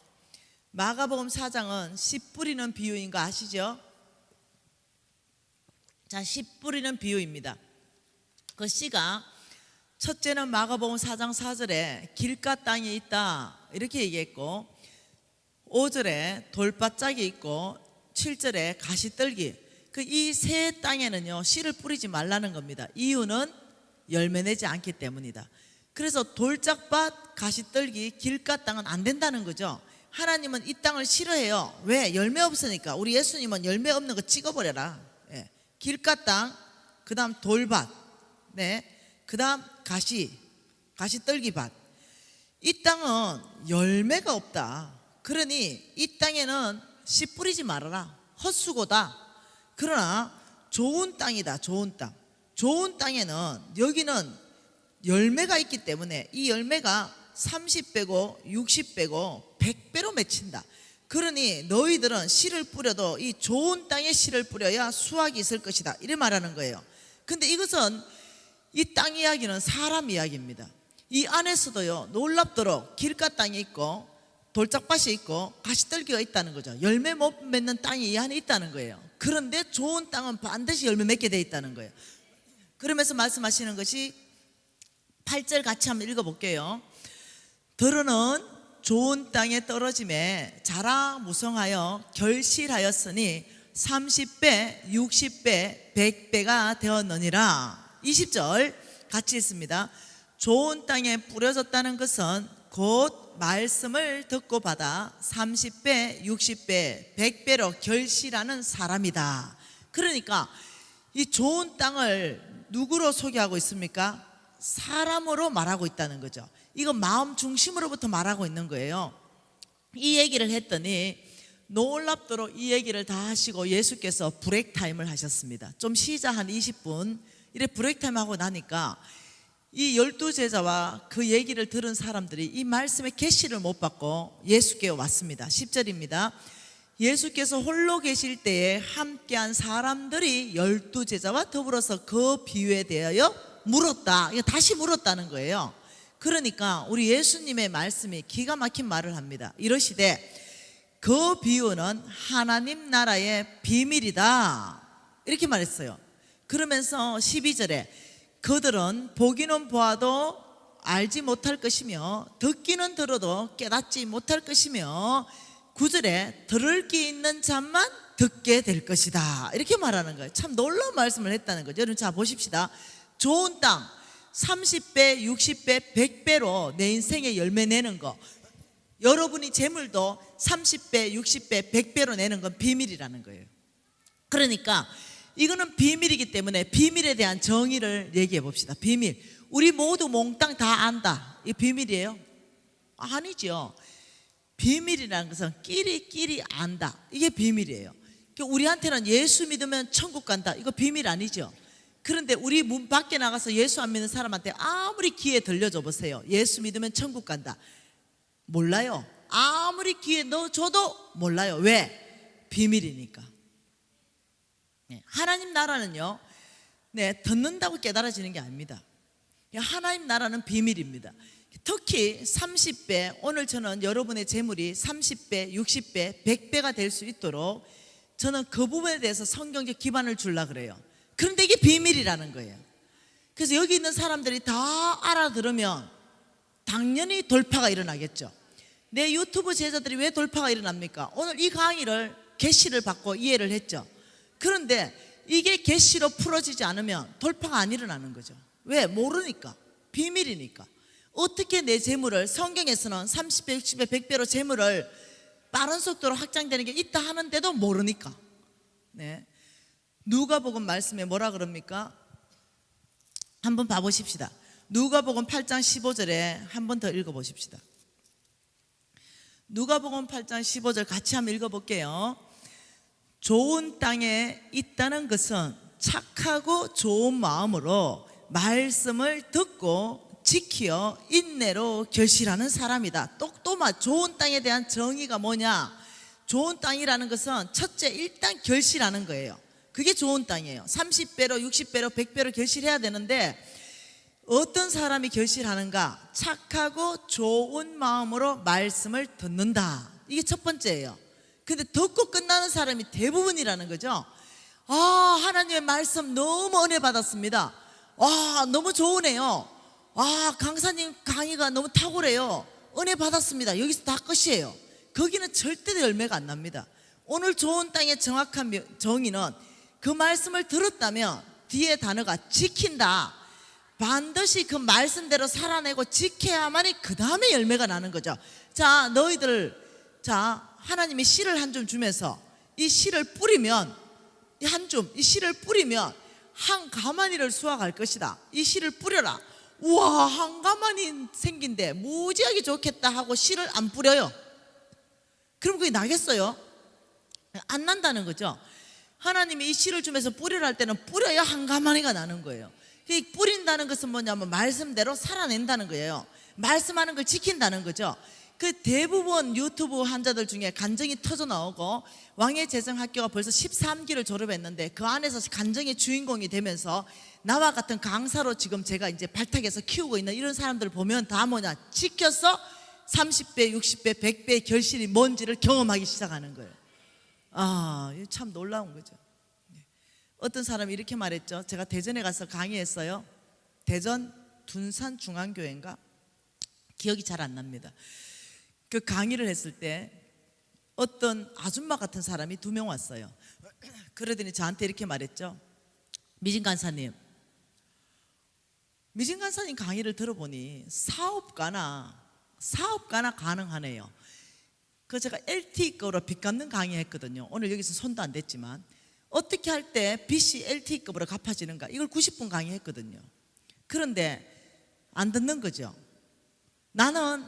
Speaker 1: 마가복음 4장은 씨 뿌리는 비유인 거 아시죠? 자, 씨 뿌리는 비유입니다. 그 씨가 첫째는 마가복음 4장 4절에 길가 땅에 있다 이렇게 얘기했고, 5절에 돌바짝이 있고 7절에 가시떨기, 그 이 세 땅에는요 씨를 뿌리지 말라는 겁니다. 이유는 열매 내지 않기 때문이다. 그래서 돌짝밭, 가시떨기, 길가 땅은 안 된다는 거죠. 하나님은 이 땅을 싫어해요. 왜? 열매 없으니까. 우리 예수님은 열매 없는 거 찍어버려라. 길가 땅, 그 다음 돌밭, 그 다음 가시떨기밭. 이 땅은 열매가 없다. 그러니 이 땅에는 씨 뿌리지 말아라. 헛수고다. 그러나 좋은 땅이다. 좋은 땅. 좋은 땅에는 여기는 열매가 있기 때문에 이 열매가 30배고 60배고 100배로 맺힌다. 그러니 너희들은 씨를 뿌려도 이 좋은 땅에 씨를 뿌려야 수확이 있을 것이다, 이래 말하는 거예요. 근데 이것은 이 땅 이야기는 사람 이야기입니다. 이 안에서도요 놀랍도록 길가 땅이 있고 돌짝밭이 있고 가시떨기가 있다는 거죠. 열매 못 맺는 땅이 이 안에 있다는 거예요. 그런데 좋은 땅은 반드시 열매 맺게 돼 있다는 거예요. 그러면서 말씀하시는 것이 8절 같이 한번 읽어볼게요. 들어는 좋은 땅에 떨어짐에 자라 무성하여 결실하였으니 30배, 60배, 100배가 되었느니라. 20절 같이 읽습니다. 좋은 땅에 뿌려졌다는 것은 곧 말씀을 듣고 받아 30배, 60배, 100배로 결실하는 사람이다. 그러니까 이 좋은 땅을 누구로 소개하고 있습니까? 사람으로 말하고 있다는 거죠. 이건 마음 중심으로부터 말하고 있는 거예요. 이 얘기를 했더니 놀랍도록 이 얘기를 다 하시고 예수께서 브레이크 타임을 하셨습니다. 좀 쉬자 한 20분 이래 브레이크 타임 하고 나니까 이 12제자와 그 얘기를 들은 사람들이 이 말씀의 계시를 못 받고 예수께 왔습니다. 10절입니다. 예수께서 홀로 계실 때에 함께한 사람들이 12제자와 더불어서 그 비유에 대하여 물었다. 이거 다시 물었다는 거예요. 그러니까 우리 예수님의 말씀이 기가 막힌 말을 합니다. 이러시되 그 비유는 하나님 나라의 비밀이다 이렇게 말했어요. 그러면서 12절에 그들은 보기는 보아도 알지 못할 것이며 듣기는 들어도 깨닫지 못할 것이며 9절에 들을 귀 있는 자만 듣게 될 것이다 이렇게 말하는 거예요. 참 놀라운 말씀을 했다는 거죠. 여러분 자 보십시다. 좋은 땅 30배, 60배, 100배로 내 인생에 열매 내는 거, 여러분이 재물도 30배, 60배, 100배로 내는 건 비밀이라는 거예요. 그러니까 이거는 비밀이기 때문에 비밀에 대한 정의를 얘기해 봅시다. 비밀. 우리 모두 몽땅 다 안다. 이게 비밀이에요? 아니죠. 비밀이라는 것은 끼리끼리 안다. 이게 비밀이에요. 우리한테는 예수 믿으면 천국 간다. 이거 비밀 아니죠. 그런데 우리 문 밖에 나가서 예수 안 믿는 사람한테 아무리 귀에 들려줘 보세요. 예수 믿으면 천국 간다. 몰라요. 아무리 귀에 넣어줘도 몰라요. 왜? 비밀이니까. 하나님 나라는요, 듣는다고 깨달아지는 게 아닙니다. 하나님 나라는 비밀입니다. 특히 30배, 오늘 저는 여러분의 재물이 30배, 60배, 100배가 될 수 있도록 저는 그 부분에 대해서 성경적 기반을 주려고 그래요. 그런데 이게 비밀이라는 거예요. 그래서 여기 있는 사람들이 다 알아들으면 당연히 돌파가 일어나겠죠. 내 유튜브 제자들이 왜 돌파가 일어납니까? 오늘 이 강의를 계시를 받고 이해를 했죠. 그런데 이게 계시로 풀어지지 않으면 돌파가 안 일어나는 거죠. 왜? 모르니까. 비밀이니까. 어떻게 내 재물을, 성경에서는 30배, 60배, 100배로 재물을 빠른 속도로 확장되는 게 있다 하는데도 모르니까. 누가복음 말씀에 뭐라 그럽니까? 한번 봐보십시다. 누가복음 8장 15절에 한번 더 읽어보십시다. 누가복음 8장 15절 같이 한번 읽어볼게요. 좋은 땅에 있다는 것은 착하고 좋은 마음으로 말씀을 듣고 지키어 인내로 결실하는 사람이다. 좋은 땅에 대한 정의가 뭐냐? 좋은 땅이라는 것은 첫째 일단 결실하는 거예요. 그게 좋은 땅이에요. 30배로 60배로 100배로 결실해야 되는데 어떤 사람이 결실하는가? 착하고 좋은 마음으로 말씀을 듣는다. 이게 첫 번째예요. 근데 듣고 끝나는 사람이 대부분이라는 거죠. 하나님의 말씀 너무 은혜 받았습니다. 너무 좋으네요. 강사님 강의가 너무 탁월해요. 은혜 받았습니다. 여기서 다 끝이에요. 거기는 절대 열매가 안 납니다. 오늘 좋은 땅의 정확한 정의는 그 말씀을 들었다면 뒤에 단어가 지킨다. 반드시 그 말씀대로 살아내고 지켜야만이 그 다음에 열매가 나는 거죠. 자, 너희들, 하나님이 씨를 한 줌 주면서 이 씨를 뿌리면, 이 씨를 뿌리면 한 가마니를 수확할 것이다. 이 씨를 뿌려라. 우와, 한 가마니 생긴데 무지하게 좋겠다 하고 씨를 안 뿌려요. 그럼 그게 나겠어요? 안 난다는 거죠. 하나님이 이 씨를 주면서 뿌리라 할 때는 뿌려야 한 가마니가 나는 거예요. 뿌린다는 것은 뭐냐면 말씀대로 살아낸다는 거예요. 말씀하는 걸 지킨다는 거죠. 그 대부분 유튜브 환자들 중에 간증이 터져 나오고 왕의 재정학교가 벌써 13기를 졸업했는데 그 안에서 간증의 주인공이 되면서 나와 같은 강사로 지금 제가 이제 발탁해서 키우고 있는 이런 사람들을 보면 다 뭐냐? 지켜서 30배, 60배, 100배의 결실이 뭔지를 경험하기 시작하는 거예요. 이거 참 놀라운 거죠. 어떤 사람이 이렇게 말했죠. 제가 대전에 가서 강의했어요. 대전 둔산중앙교회인가? 기억이 잘 안 납니다. 그 강의를 했을 때 어떤 아줌마 같은 사람이 2명 왔어요. 그러더니 저한테 이렇게 말했죠. 미진 간사님 강의를 들어보니 사업가나 가능하네요. 그 제가 LTE급으로 빚 갚는 강의했거든요. 오늘 여기서 손도 안 댔지만 어떻게 할 때 빚이 LTE급으로 갚아지는가 이걸 90분 강의했거든요. 그런데 안 듣는 거죠. 나는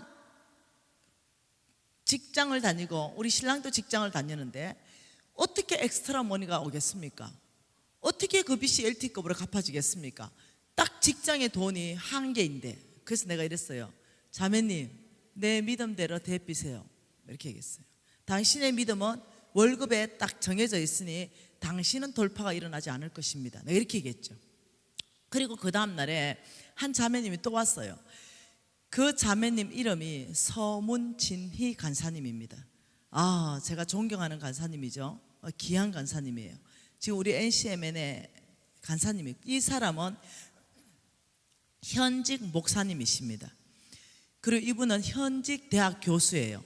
Speaker 1: 직장을 다니고 우리 신랑도 직장을 다니는데 어떻게 엑스트라 머니가 오겠습니까? 어떻게 그 빚이 LT급으로 갚아지겠습니까? 딱 직장의 돈이 한계인데. 그래서 내가 이랬어요. 자매님, 내 믿음대로 대비세요. 이렇게 얘기했어요. 당신의 믿음은 월급에 딱 정해져 있으니 당신은 돌파가 일어나지 않을 것입니다. 내가 이렇게 얘기했죠. 그리고 그 다음 날에 한 자매님이 또 왔어요. 그 자매님 이름이 서문진희 간사님입니다. 제가 존경하는 간사님이죠. 귀한 간사님이에요. 지금 우리 NCMN의 간사님이, 이 사람은 현직 목사님이십니다. 그리고 이분은 현직 대학 교수예요.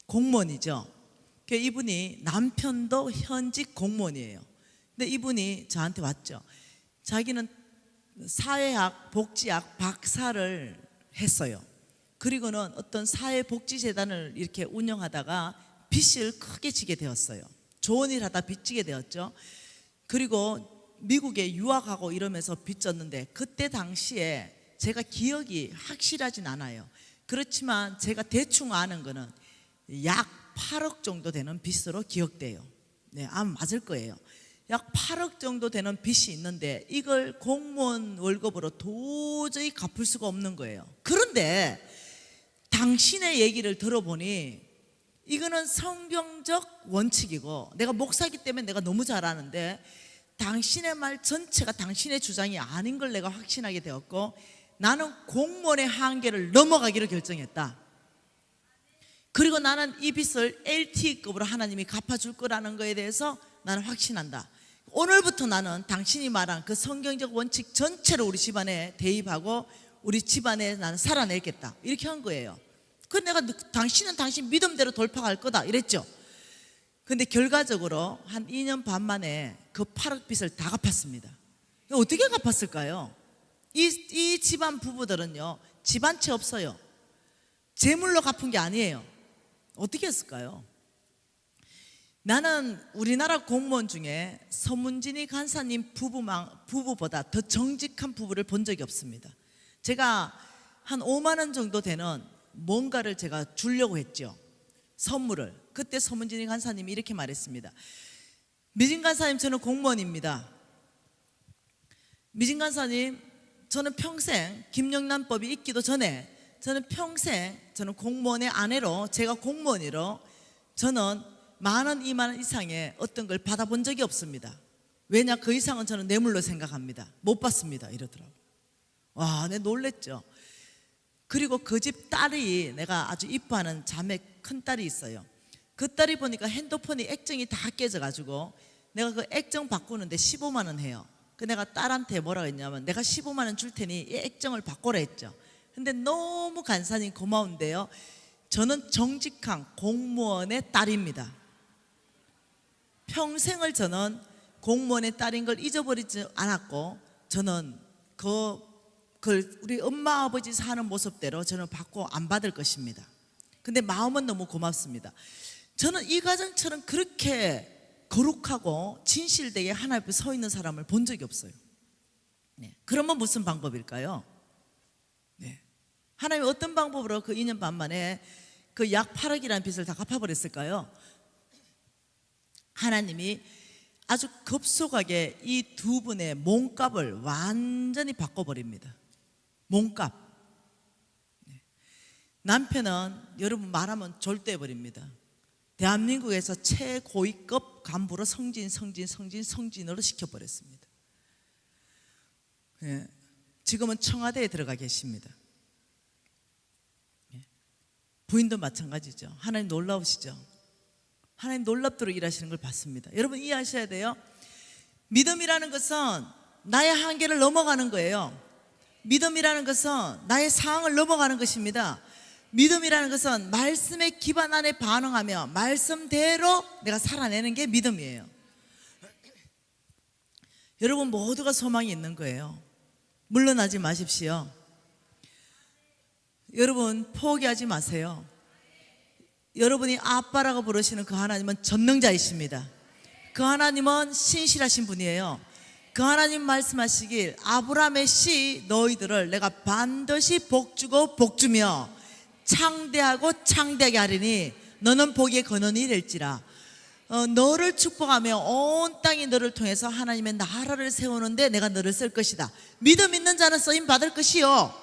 Speaker 1: 공무원이죠. 이분이 남편도 현직 공무원이에요. 근데 이분이 저한테 왔죠. 자기는 사회학, 복지학 박사를 했어요. 그리고는 어떤 사회복지재단을 이렇게 운영하다가 빚을 크게 지게 되었어요. 좋은 일 하다 빚 지게 되었죠. 그리고 미국에 유학하고 이러면서 빚 졌는데, 그때 당시에 제가 기억이 확실하진 않아요. 그렇지만 제가 대충 아는 거는 약 8억 정도 되는 빚으로 기억돼요. 네, 아마 맞을 거예요. 약 8억 정도 되는 빚이 있는데 이걸 공무원 월급으로 도저히 갚을 수가 없는 거예요. 그런데 당신의 얘기를 들어보니 이거는 성경적 원칙이고, 내가 목사이기 때문에 내가 너무 잘 아는데 당신의 말 전체가 당신의 주장이 아닌 걸 내가 확신하게 되었고, 나는 공무원의 한계를 넘어가기로 결정했다. 그리고 나는 이 빚을 LTE급으로 하나님이 갚아줄 거라는 거에 대해서 나는 확신한다. 오늘부터 나는 당신이 말한 그 성경적 원칙 전체를 우리 집안에 대입하고 우리 집안에 나는 살아내겠다, 이렇게 한 거예요. 그래서 내가 당신은 당신 믿음대로 돌파할 거다 이랬죠. 근데 결과적으로 한 2년 반 만에 그 8억 빚을 다 갚았습니다. 어떻게 갚았을까요? 이 집안 부부들은요, 집 한 채 없어요. 재물로 갚은 게 아니에요. 어떻게 했을까요? 나는 우리나라 공무원 중에 서문진희 간사님 부부보다 더 정직한 부부를 본 적이 없습니다. 제가 한 5만 원 정도 되는 뭔가를 제가 주려고 했죠. 선물을. 그때 서문진희 간사님이 이렇게 말했습니다. 미진 간사님, 저는 공무원입니다. 미진 간사님, 저는 평생 김영란법이 있기도 전에 저는 평생 저는 공무원의 아내로, 제가 공무원이로 저는 10,000원, 20,000원 이상의 어떤 걸 받아본 적이 없습니다. 왜냐, 그 이상은 저는 뇌물로 생각합니다. 못 받습니다. 이러더라고요. 와, 내가 놀랬죠. 그리고 그 집 딸이, 내가 아주 이뻐하는 자매 큰딸이 있어요. 그 딸이 보니까 핸드폰이 액정이 다 깨져가지고 내가 그 액정 바꾸는데 15만 원 해요. 그 내가 딸한테 뭐라고 했냐면, 내가 15만 원 줄 테니 이 액정을 바꾸라 했죠. 근데 너무 간사님 고마운데요, 저는 정직한 공무원의 딸입니다. 평생을 저는 공무원의 딸인 걸 잊어버리지 않았고, 저는 그걸 우리 엄마 아버지 사는 모습대로 저는 받고 안 받을 것입니다. 근데 마음은 너무 고맙습니다. 저는 이 가정처럼 그렇게 거룩하고 진실되게 하나님 앞에 서 있는 사람을 본 적이 없어요. 네. 그러면 무슨 방법일까요? 네. 하나님이 어떤 방법으로 그 2년 반 만에 그 약 8억이라는 빚을 다 갚아버렸을까요? 하나님이 아주 급속하게 이 두 분의 몸값을 완전히 바꿔버립니다. 몸값. 네. 남편은 여러분 말하면 졸도해버립니다. 대한민국에서 최고위급 간부로 성진으로 시켜버렸습니다. 네. 지금은 청와대에 들어가 계십니다. 네. 부인도 마찬가지죠. 하나님 놀라우시죠? 하나님 놀랍도록 일하시는 걸 봤습니다. 여러분 이해하셔야 돼요. 믿음이라는 것은 나의 한계를 넘어가는 거예요. 믿음이라는 것은 나의 상황을 넘어가는 것입니다. 믿음이라는 것은 말씀의 기반 안에 반응하며 말씀대로 내가 살아내는 게 믿음이에요. 여러분 모두가 소망이 있는 거예요. 물러나지 마십시오. 여러분 포기하지 마세요. 여러분이 아빠라고 부르시는 그 하나님은 전능자이십니다. 그 하나님은 신실하신 분이에요. 그 하나님 말씀하시길 아브라함의 씨 너희들을 내가 반드시 복주고 복주며 창대하고 창대하게 하리니 너는 복의 근원이 될지라. 너를 축복하며 온 땅이 너를 통해서 하나님의 나라를 세우는데 내가 너를 쓸 것이다. 믿음 있는 자는 쓰임 받을 것이요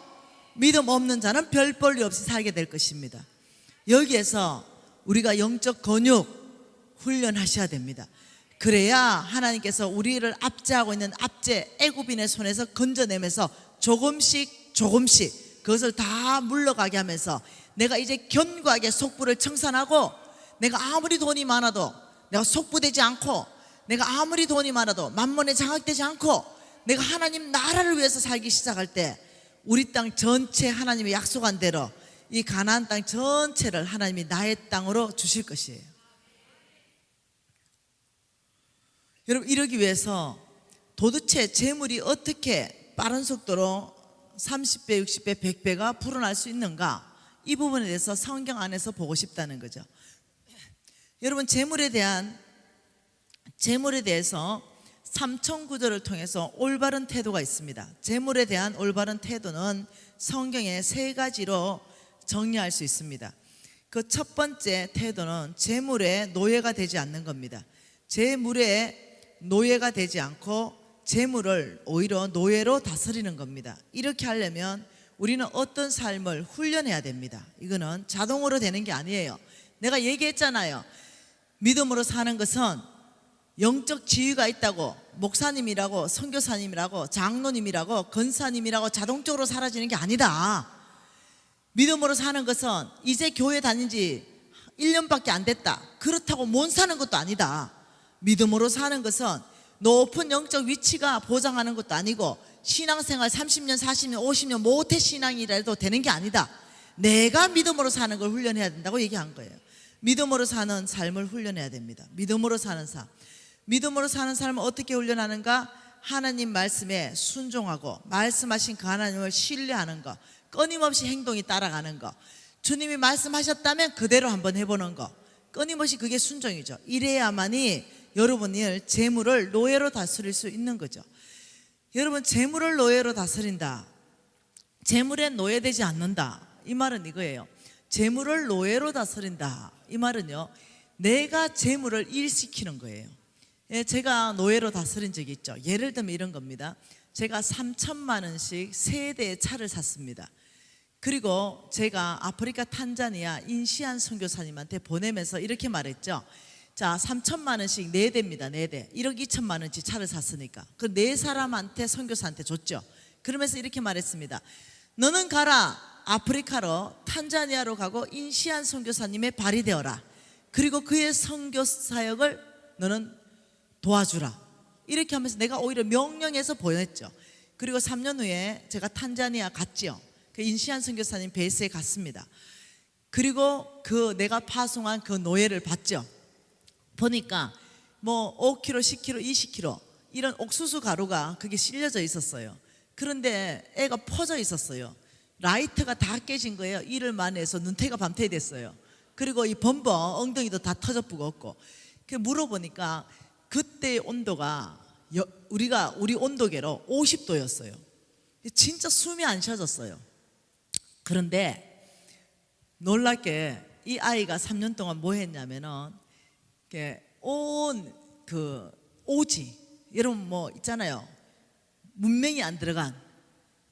Speaker 1: 믿음 없는 자는 별 볼일 없이 살게 될 것입니다. 여기에서 우리가 영적 근육 훈련하셔야 됩니다. 그래야 하나님께서 우리를 압제하고 있는 압제 애굽인의 손에서 건져내면서 조금씩 그것을 다 물러가게 하면서 내가 이제 견고하게 속부를 청산하고, 내가 아무리 돈이 많아도 내가 속부되지 않고, 내가 아무리 돈이 많아도 만몬에 장악되지 않고 내가 하나님 나라를 위해서 살기 시작할 때 우리 땅 전체 하나님이 약속한 대로 이 가나안 땅 전체를 하나님이 나의 땅으로 주실 것이에요. 여러분, 이러기 위해서 도대체 재물이 어떻게 빠른 속도로 30배, 60배, 100배가 불어날 수 있는가, 이 부분에 대해서 성경 안에서 보고 싶다는 거죠. 여러분, 재물에 대해서 삼천구절을 통해서 올바른 태도가 있습니다. 재물에 대한 올바른 태도는 성경에 세 가지로 정리할 수 있습니다. 그 첫 번째 태도는 재물의 노예가 되지 않는 겁니다. 재물의 노예가 되지 않고 재물을 오히려 노예로 다스리는 겁니다. 이렇게 하려면 우리는 어떤 삶을 훈련해야 됩니다. 이거는 자동으로 되는 게 아니에요. 내가 얘기했잖아요. 믿음으로 사는 것은 영적 지위가 있다고 목사님이라고 선교사님이라고 장로님이라고 권사님이라고 자동적으로 사라지는 게 아니다. 믿음으로 사는 것은 이제 교회 다닌 지 1년밖에 안 됐다, 그렇다고 못 사는 것도 아니다. 믿음으로 사는 것은 높은 영적 위치가 보장하는 것도 아니고 신앙생활 30년, 40년, 50년 모태 신앙이라도 되는 게 아니다. 내가 믿음으로 사는 걸 훈련해야 된다고 얘기한 거예요. 믿음으로 사는 삶을 훈련해야 됩니다. 믿음으로 사는 삶. 믿음으로 사는 삶을 어떻게 훈련하는가? 하나님 말씀에 순종하고 말씀하신 그 하나님을 신뢰하는 것, 끊임없이 행동이 따라가는 것, 주님이 말씀하셨다면 그대로 한번 해보는 것, 끊임없이 그게 순종이죠. 이래야만이 여러분이 재물을 노예로 다스릴 수 있는 거죠. 여러분, 재물을 노예로 다스린다, 재물에 노예되지 않는다, 이 말은 이거예요. 재물을 노예로 다스린다, 이 말은요, 내가 재물을 일시키는 거예요. 제가 노예로 다스린 적이 있죠. 예를 들면 이런 겁니다. 제가 3천만 원씩 3대의 차를 샀습니다. 그리고 제가 아프리카 탄자니아 인시안 선교사님한테 보내면서 이렇게 말했죠. 자, 3천만 원씩 4대입니다. 4대. 1억 2천만 원치 차를 샀으니까 그 4사람한테 선교사한테 줬죠. 그러면서 이렇게 말했습니다. 너는 가라, 아프리카로 탄자니아로 가고 인시안 선교사님의 발이 되어라. 그리고 그의 선교 사역을 너는 도와주라. 이렇게 하면서 내가 오히려 명령해서 보냈죠. 그리고 3년 후에 제가 탄자니아 갔죠. 그 인시안 선교사님 베이스에 갔습니다. 그리고 그 내가 파송한 그 노예를 봤죠. 보니까 뭐 5kg, 10kg, 20kg 이런 옥수수 가루가 그게 실려져 있었어요. 그런데 애가 퍼져 있었어요. 라이트가 다 깨진 거예요. 이를 만해서 눈태가 밤태 됐어요. 그리고 이 범벅 엉덩이도 다 터져 부었고. 그 물어보니까 그때의 온도가 우리 온도계로 50도였어요. 진짜 숨이 안 쉬어졌어요. 그런데 놀랍게 이 아이가 3년 동안 뭐 했냐면은 온 그 오지, 여러분 뭐 있잖아요, 문명이 안 들어간,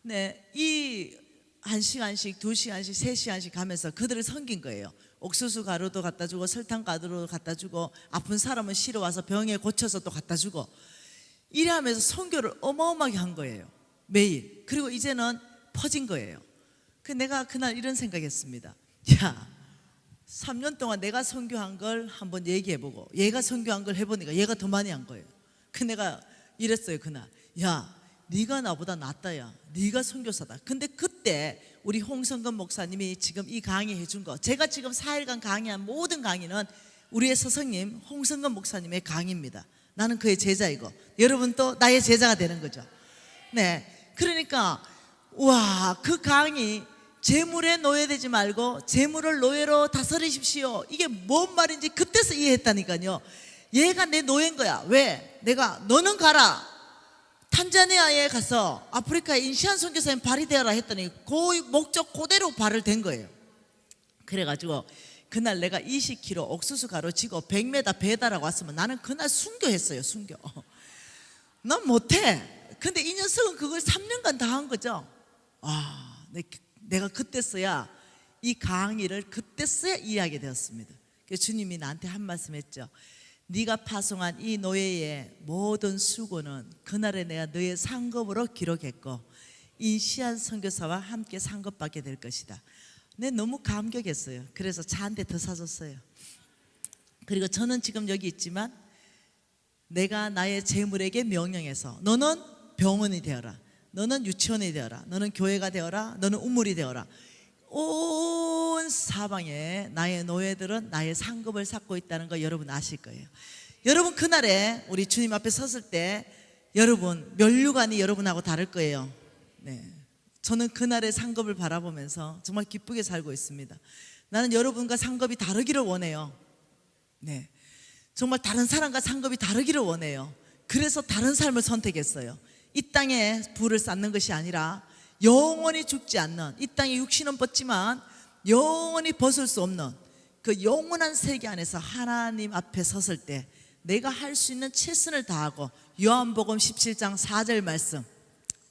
Speaker 1: 네, 이 1시간씩 2시간씩 3시간씩 가면서 그들을 섬긴 거예요. 옥수수 가루도 갖다 주고 설탕 가루도 갖다 주고 아픈 사람은 실어 와서 병에 고쳐서 또 갖다 주고 이래 하면서 선교를 어마어마하게 한 거예요, 매일. 그리고 이제는 퍼진 거예요. 그 내가 그날 이런 생각했습니다. 야, 3년 동안 내가 선교한 걸 한번 얘기해보고 얘가 선교한 걸 해보니까 얘가 더 많이 한 거예요. 그 내가 이랬어요 그날. 야, 네가 나보다 낫다. 야, 네가 선교사다. 근데 그때 우리 홍성근 목사님이 지금 이 강의 해준 거, 제가 지금 4일간 강의한 모든 강의는 우리의 스승님 홍성근 목사님의 강의입니다. 나는 그의 제자이고 여러분 또 나의 제자가 되는 거죠. 네, 그러니까 와, 그 강의, 재물에 노예되지 말고 재물을 노예로 다스리십시오, 이게 뭔 말인지 그때서 이해했다니까요. 얘가 내 노예인 거야. 왜? 내가 너는 가라, 탄자니아에 가서 아프리카에 인시안 선교사님 발이 되어라 했더니 그 목적 그대로 발을 댄 거예요. 그래가지고 그날 내가 20kg 옥수수 가루 지고 100m 배달하고 왔으면 나는 그날 순교했어요. 순교. 난 못해. 근데 이 녀석은 그걸 3년간 다 한 거죠. 내가 그때서야 이 강의를 그때서야 이해하게 되었습니다. 그래서 주님이 나한테 한 말씀 했죠. 네가 파송한 이 노예의 모든 수고는 그날에 내가 너의 상급으로 기록했고 인시안 선교사와 함께 상급받게 될 것이다. 내 너무 감격했어요. 그래서 차 한 대 더 사줬어요. 그리고 저는 지금 여기 있지만 내가 나의 재물에게 명령해서 너는 병원이 되어라, 너는 유치원이 되어라, 너는 교회가 되어라, 너는 우물이 되어라. 온 사방에 나의 노예들은 나의 상급을 쌓고 있다는 거 여러분 아실 거예요. 여러분 그날에 우리 주님 앞에 섰을 때 여러분 면류관이 여러분하고 다를 거예요. 네, 저는 그날의 상급을 바라보면서 정말 기쁘게 살고 있습니다. 나는 여러분과 상급이 다르기를 원해요. 네, 정말 다른 사람과 상급이 다르기를 원해요. 그래서 다른 삶을 선택했어요. 이 땅에 부를 쌓는 것이 아니라 영원히 죽지 않는, 이 땅에 육신은 벗지만 영원히 벗을 수 없는 그 영원한 세계 안에서 하나님 앞에 섰을 때 내가 할 수 있는 최선을 다하고, 요한복음 17장 4절 말씀,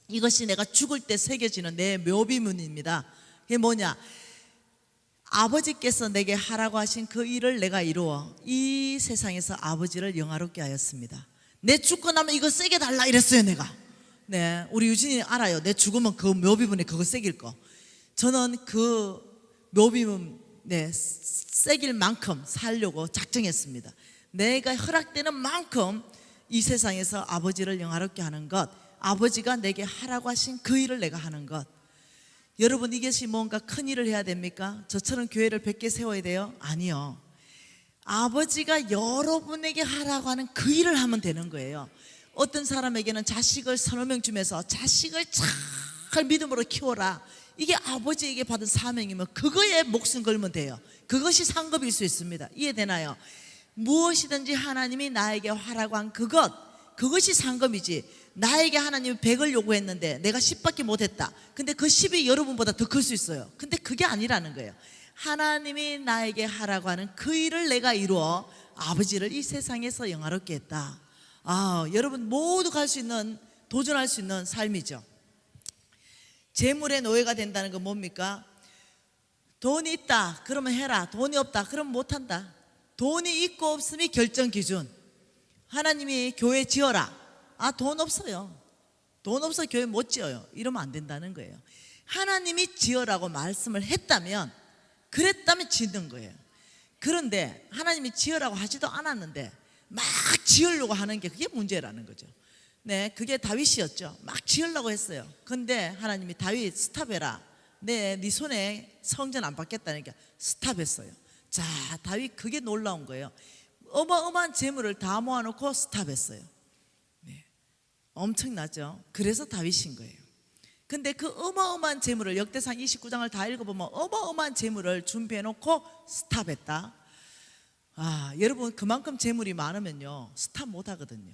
Speaker 1: 이것이 내가 죽을 때 새겨지는 내 묘비문입니다. 그게 뭐냐? 아버지께서 내게 하라고 하신 그 일을 내가 이루어 이 세상에서 아버지를 영화롭게 하였습니다. 내 죽고 나면 이거 세게 달라 이랬어요. 내가. 네, 우리 유진이 알아요. 내 죽으면 그 묘비문에 그거 새길 거. 저는 그 묘비문 새길 만큼 살려고 작정했습니다. 내가 허락되는 만큼 이 세상에서 아버지를 영화롭게 하는 것, 아버지가 내게 하라고 하신 그 일을 내가 하는 것. 여러분 이것이 뭔가 큰 일을 해야 됩니까? 저처럼 교회를 100개 세워야 돼요? 아니요. 아버지가 여러분에게 하라고 하는 그 일을 하면 되는 거예요. 어떤 사람에게는 자식을 서너 명 주면서 자식을 잘 믿음으로 키워라, 이게 아버지에게 받은 사명이면 그거에 목숨 걸면 돼요. 그것이 상급일 수 있습니다. 이해되나요? 무엇이든지 하나님이 나에게 하라고 한 그것이 상급이지, 나에게 하나님이 100을 요구했는데 내가 10밖에 못했다. 근데 그 10이 여러분보다 더 클 수 있어요. 근데 그게 아니라는 거예요. 하나님이 나에게 하라고 하는 그 일을 내가 이루어 아버지를 이 세상에서 영화롭게 했다. 여러분 모두 갈 수 있는, 도전할 수 있는 삶이죠. 재물의 노예가 된다는 건 뭡니까? 돈이 있다 그러면 해라, 돈이 없다 그러면 못한다. 돈이 있고 없음이 결정 기준. 하나님이 교회 지어라, 돈 없어요, 돈 없어 교회 못 지어요, 이러면 안 된다는 거예요. 하나님이 지어라고 말씀을 했다면, 그랬다면 짓는 거예요. 그런데 하나님이 지어라고 하지도 않았는데 막 지으려고 하는 게 그게 문제라는 거죠. 네, 그게 다윗이었죠. 막 지으려고 했어요. 근데 하나님이 다윗 스탑해라, 네 손에 성전 안 받겠다니까 스탑했어요. 자, 다윗 그게 놀라운 거예요. 어마어마한 재물을 다 모아놓고 스탑했어요. 네, 엄청나죠. 그래서 다윗인 거예요. 근데 그 어마어마한 재물을, 역대상 29장을 다 읽어보면 어마어마한 재물을 준비해놓고 스탑했다. 여러분 그만큼 재물이 많으면요 스탑 못하거든요.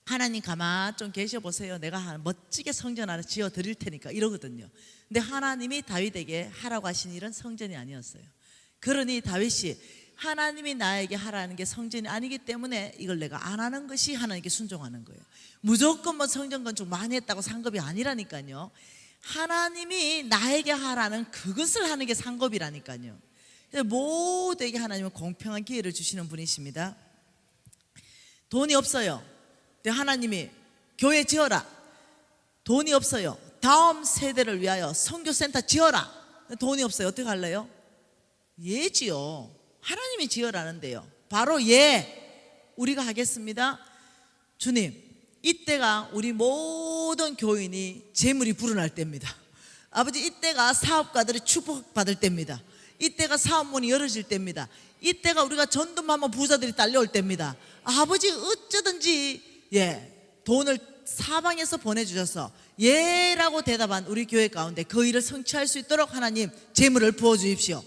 Speaker 1: 하나님 가만 좀 계셔보세요, 내가 멋지게 성전 하나 지어 드릴 테니까 이러거든요. 근데 하나님이 다윗에게 하라고 하신 일은 성전이 아니었어요. 그러니 다윗이 하나님이 나에게 하라는 게 성전이 아니기 때문에 이걸 내가 안 하는 것이 하나님께 순종하는 거예요. 무조건 성전 건축 많이 했다고 상급이 아니라니까요. 하나님이 나에게 하라는 그것을 하는 게 상급이라니까요. 모두에게 하나님은 공평한 기회를 주시는 분이십니다. 돈이 없어요. 근데 하나님이 교회 지어라, 돈이 없어요. 다음 세대를 위하여 선교센터 지어라, 돈이 없어요. 어떻게 할래요? 예 지요. 하나님이 지어라는데요. 바로 우리가 하겠습니다. 주님, 이때가 우리 모든 교인이 재물이 불어날 때입니다. 아버지, 이때가 사업가들이 축복받을 때입니다. 이때가 사업문이 열어질 때입니다. 이때가 우리가 전도하면 부자들이 딸려올 때입니다. 아버지, 어쩌든지 돈을 사방에서 보내주셔서 예라고 대답한 우리 교회 가운데 그 일을 성취할 수 있도록 하나님 재물을 부어주십시오.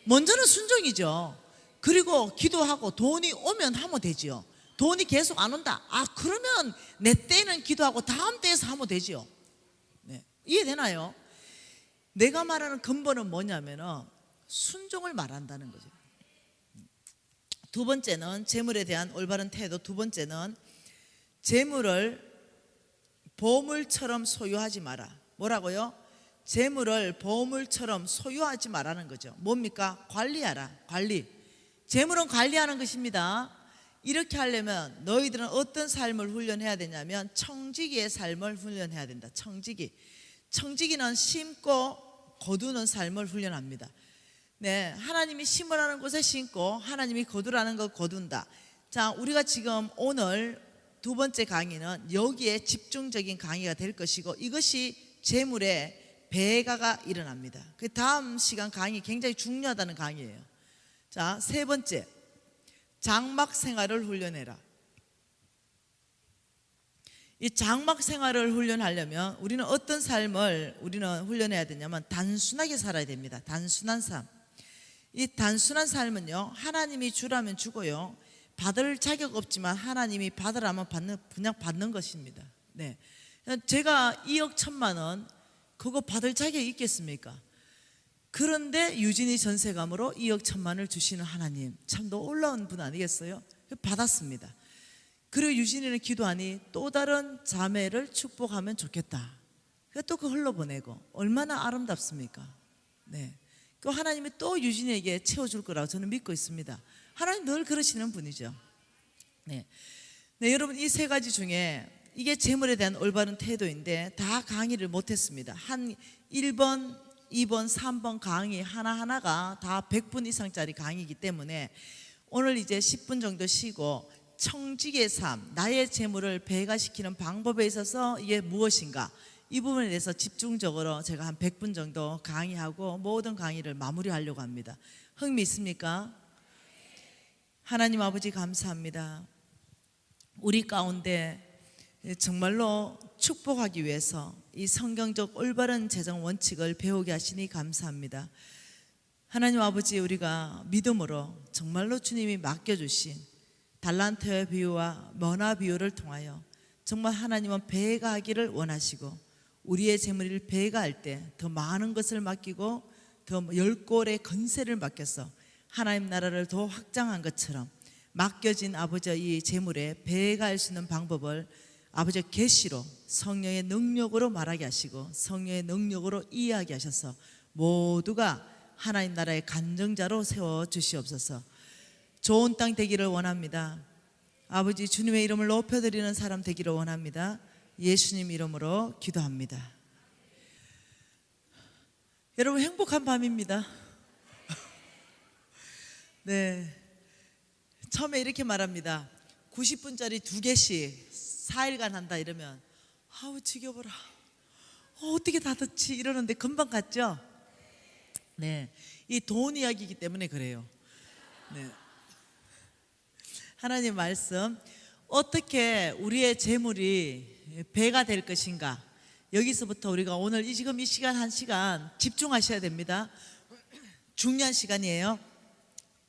Speaker 1: 먼저는 순종이죠. 그리고 기도하고 돈이 오면 하면 되지요. 돈이 계속 안 온다. 그러면 내 때는 기도하고 다음 때에서 하면 되지요. 네. 이해되나요? 내가 말하는 근본은 뭐냐면 순종을 말한다는 거죠. 두 번째는 재물에 대한 올바른 태도. 두 번째는 재물을 보물처럼 소유하지 마라. 뭐라고요? 재물을 보물처럼 소유하지 말라는 거죠. 뭡니까? 관리하라. 관리. 재물은 관리하는 것입니다. 이렇게 하려면 너희들은 어떤 삶을 훈련해야 되냐면 청지기의 삶을 훈련해야 된다. 청지기. 청지기는 심고 거두는 삶을 훈련합니다. 네, 하나님이 심으라는 곳에 심고 하나님이 거두라는 것 거둔다. 자, 우리가 지금 오늘 두 번째 강의는 여기에 집중적인 강의가 될 것이고, 이것이 재물의 배가가 일어납니다. 그 다음 시간 강의 굉장히 중요하다는 강의예요. 자, 세 번째, 장막 생활을 훈련해라. 이 장막 생활을 훈련하려면 우리는 어떤 삶을 우리는 훈련해야 되냐면 단순하게 살아야 됩니다. 단순한 삶. 이 단순한 삶은요, 하나님이 주라면 주고요, 받을 자격 없지만 하나님이 받으라면 그냥 받는 것입니다. 네, 제가 2억 1천만 원 그거 받을 자격이 있겠습니까? 그런데 유진이 전세감으로 2억 1천만 원을 주시는 하나님, 참 놀라운 분 아니겠어요? 받았습니다. 그리고 유진이는 기도하니 또 다른 자매를 축복하면 좋겠다. 또 그 흘러보내고 얼마나 아름답습니까? 네, 그 하나님이 또 유진이에게 채워줄 거라고 저는 믿고 있습니다. 하나님 늘 그러시는 분이죠. 네, 여러분, 이 세 가지 중에 이게 재물에 대한 올바른 태도인데 다 강의를 못했습니다. 한 1번, 2번, 3번 강의 하나하나가 다 100분 이상짜리 강의이기 때문에 오늘 이제 10분 정도 쉬고 청지기의 삶, 나의 재물을 배가시키는 방법에 있어서 이게 무엇인가, 이 부분에 대해서 집중적으로 제가 한 100분 정도 강의하고 모든 강의를 마무리하려고 합니다. 흥미 있습니까? 하나님 아버지 감사합니다. 우리 가운데 정말로 축복하기 위해서 이 성경적 올바른 재정 원칙을 배우게 하시니 감사합니다. 하나님 아버지, 우리가 믿음으로 정말로 주님이 맡겨주신 달란트의 비유와 머나 비유를 통하여 정말 하나님은 배가 하기를 원하시고, 우리의 재물을 배가 할 때 더 많은 것을 맡기고 더 열골의 건세를 맡겨서 하나님 나라를 더 확장한 것처럼 맡겨진 아버지의 이 재물에 배가 할 수 있는 방법을 아버지의 계시로 성령의 능력으로 말하게 하시고 성령의 능력으로 이해하게 하셔서 모두가 하나님 나라의 간증자로 세워주시옵소서. 좋은 땅 되기를 원합니다. 아버지, 주님의 이름을 높여드리는 사람 되기를 원합니다. 예수님 이름으로 기도합니다. 여러분, 행복한 밤입니다. 네, 처음에 이렇게 말합니다. 90분짜리 2개씩 4일간 한다 이러면 아우 지겨워라, 어떻게 다 듣지 이러는데 금방 갔죠? 네, 이 돈 이야기이기 때문에 그래요. 네, 하나님 말씀, 어떻게 우리의 재물이 배가 될 것인가, 여기서부터 우리가 오늘 지금 이 시간 한 시간 집중하셔야 됩니다. 중요한 시간이에요.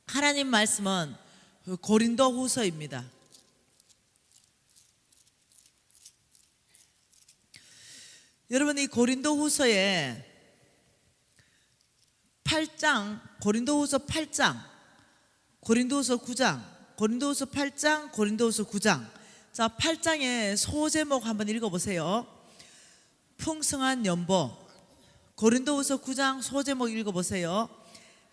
Speaker 1: 하나님 말씀은 고린도 후서입니다. 여러분, 이 고린도 후서에 8장, 고린도후서 8장, 고린도후서 9장, 고린도후서 8장, 고린도후서 9장. 자, 8장의 소제목 한번 읽어보세요. 풍성한 연보. 고린도후서 9장 소제목 읽어보세요.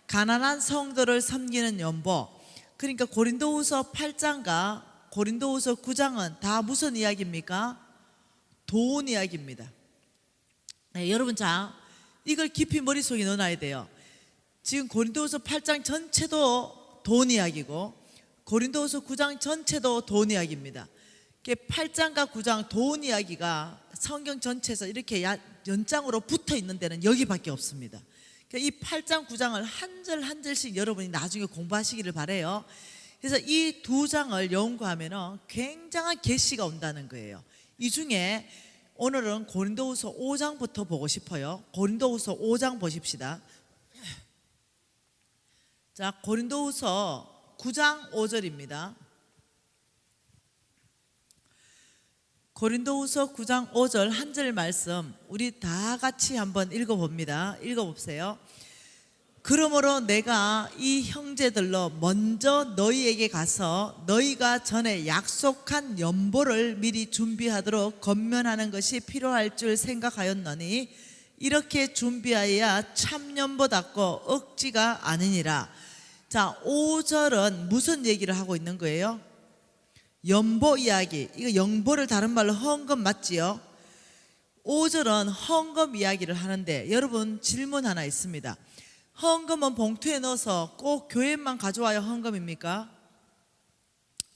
Speaker 1: 가난한 성도를 섬기는 연보. 그러니까 고린도후서 8장과 고린도후서 9장은 다 무슨 이야기입니까? 돈 이야기입니다. 네, 여러분, 자, 이걸 깊이 머릿속에 넣어놔야 돼요. 지금 고린도후서 8장 전체도 돈 이야기고 고린도후서 9장 전체도 돈 이야기입니다. 8장과 9장 돈 이야기가 성경 전체에서 이렇게 연장으로 붙어 있는 데는 여기밖에 없습니다. 이 8장 9장을 한 절 한 절씩 여러분이 나중에 공부하시기를 바라요. 그래서 이 두 장을 연구하면 굉장한 계시가 온다는 거예요. 이 중에 오늘은 고린도후서 5장부터 보고 싶어요. 고린도후서 5장 보십시다. 자, 고린도후서 9장 5절입니다. 고린도후서 9장 5절 한 절 말씀 우리 다 같이 한번 읽어봅니다. 읽어봅세요. 그러므로 내가 이 형제들로 먼저 너희에게 가서 너희가 전에 약속한 연보를 미리 준비하도록 권면하는 것이 필요할 줄 생각하였노니 이렇게 준비하여야 참 연보답고 억지가 아니니라. 자, 5절은 무슨 얘기를 하고 있는 거예요? 연보 이야기. 이거 연보를 다른 말로 헌금 맞지요? 5절은 헌금 이야기를 하는데 여러분 질문 하나 있습니다. 헌금은 봉투에 넣어서 꼭 교회만 가져와야 헌금입니까?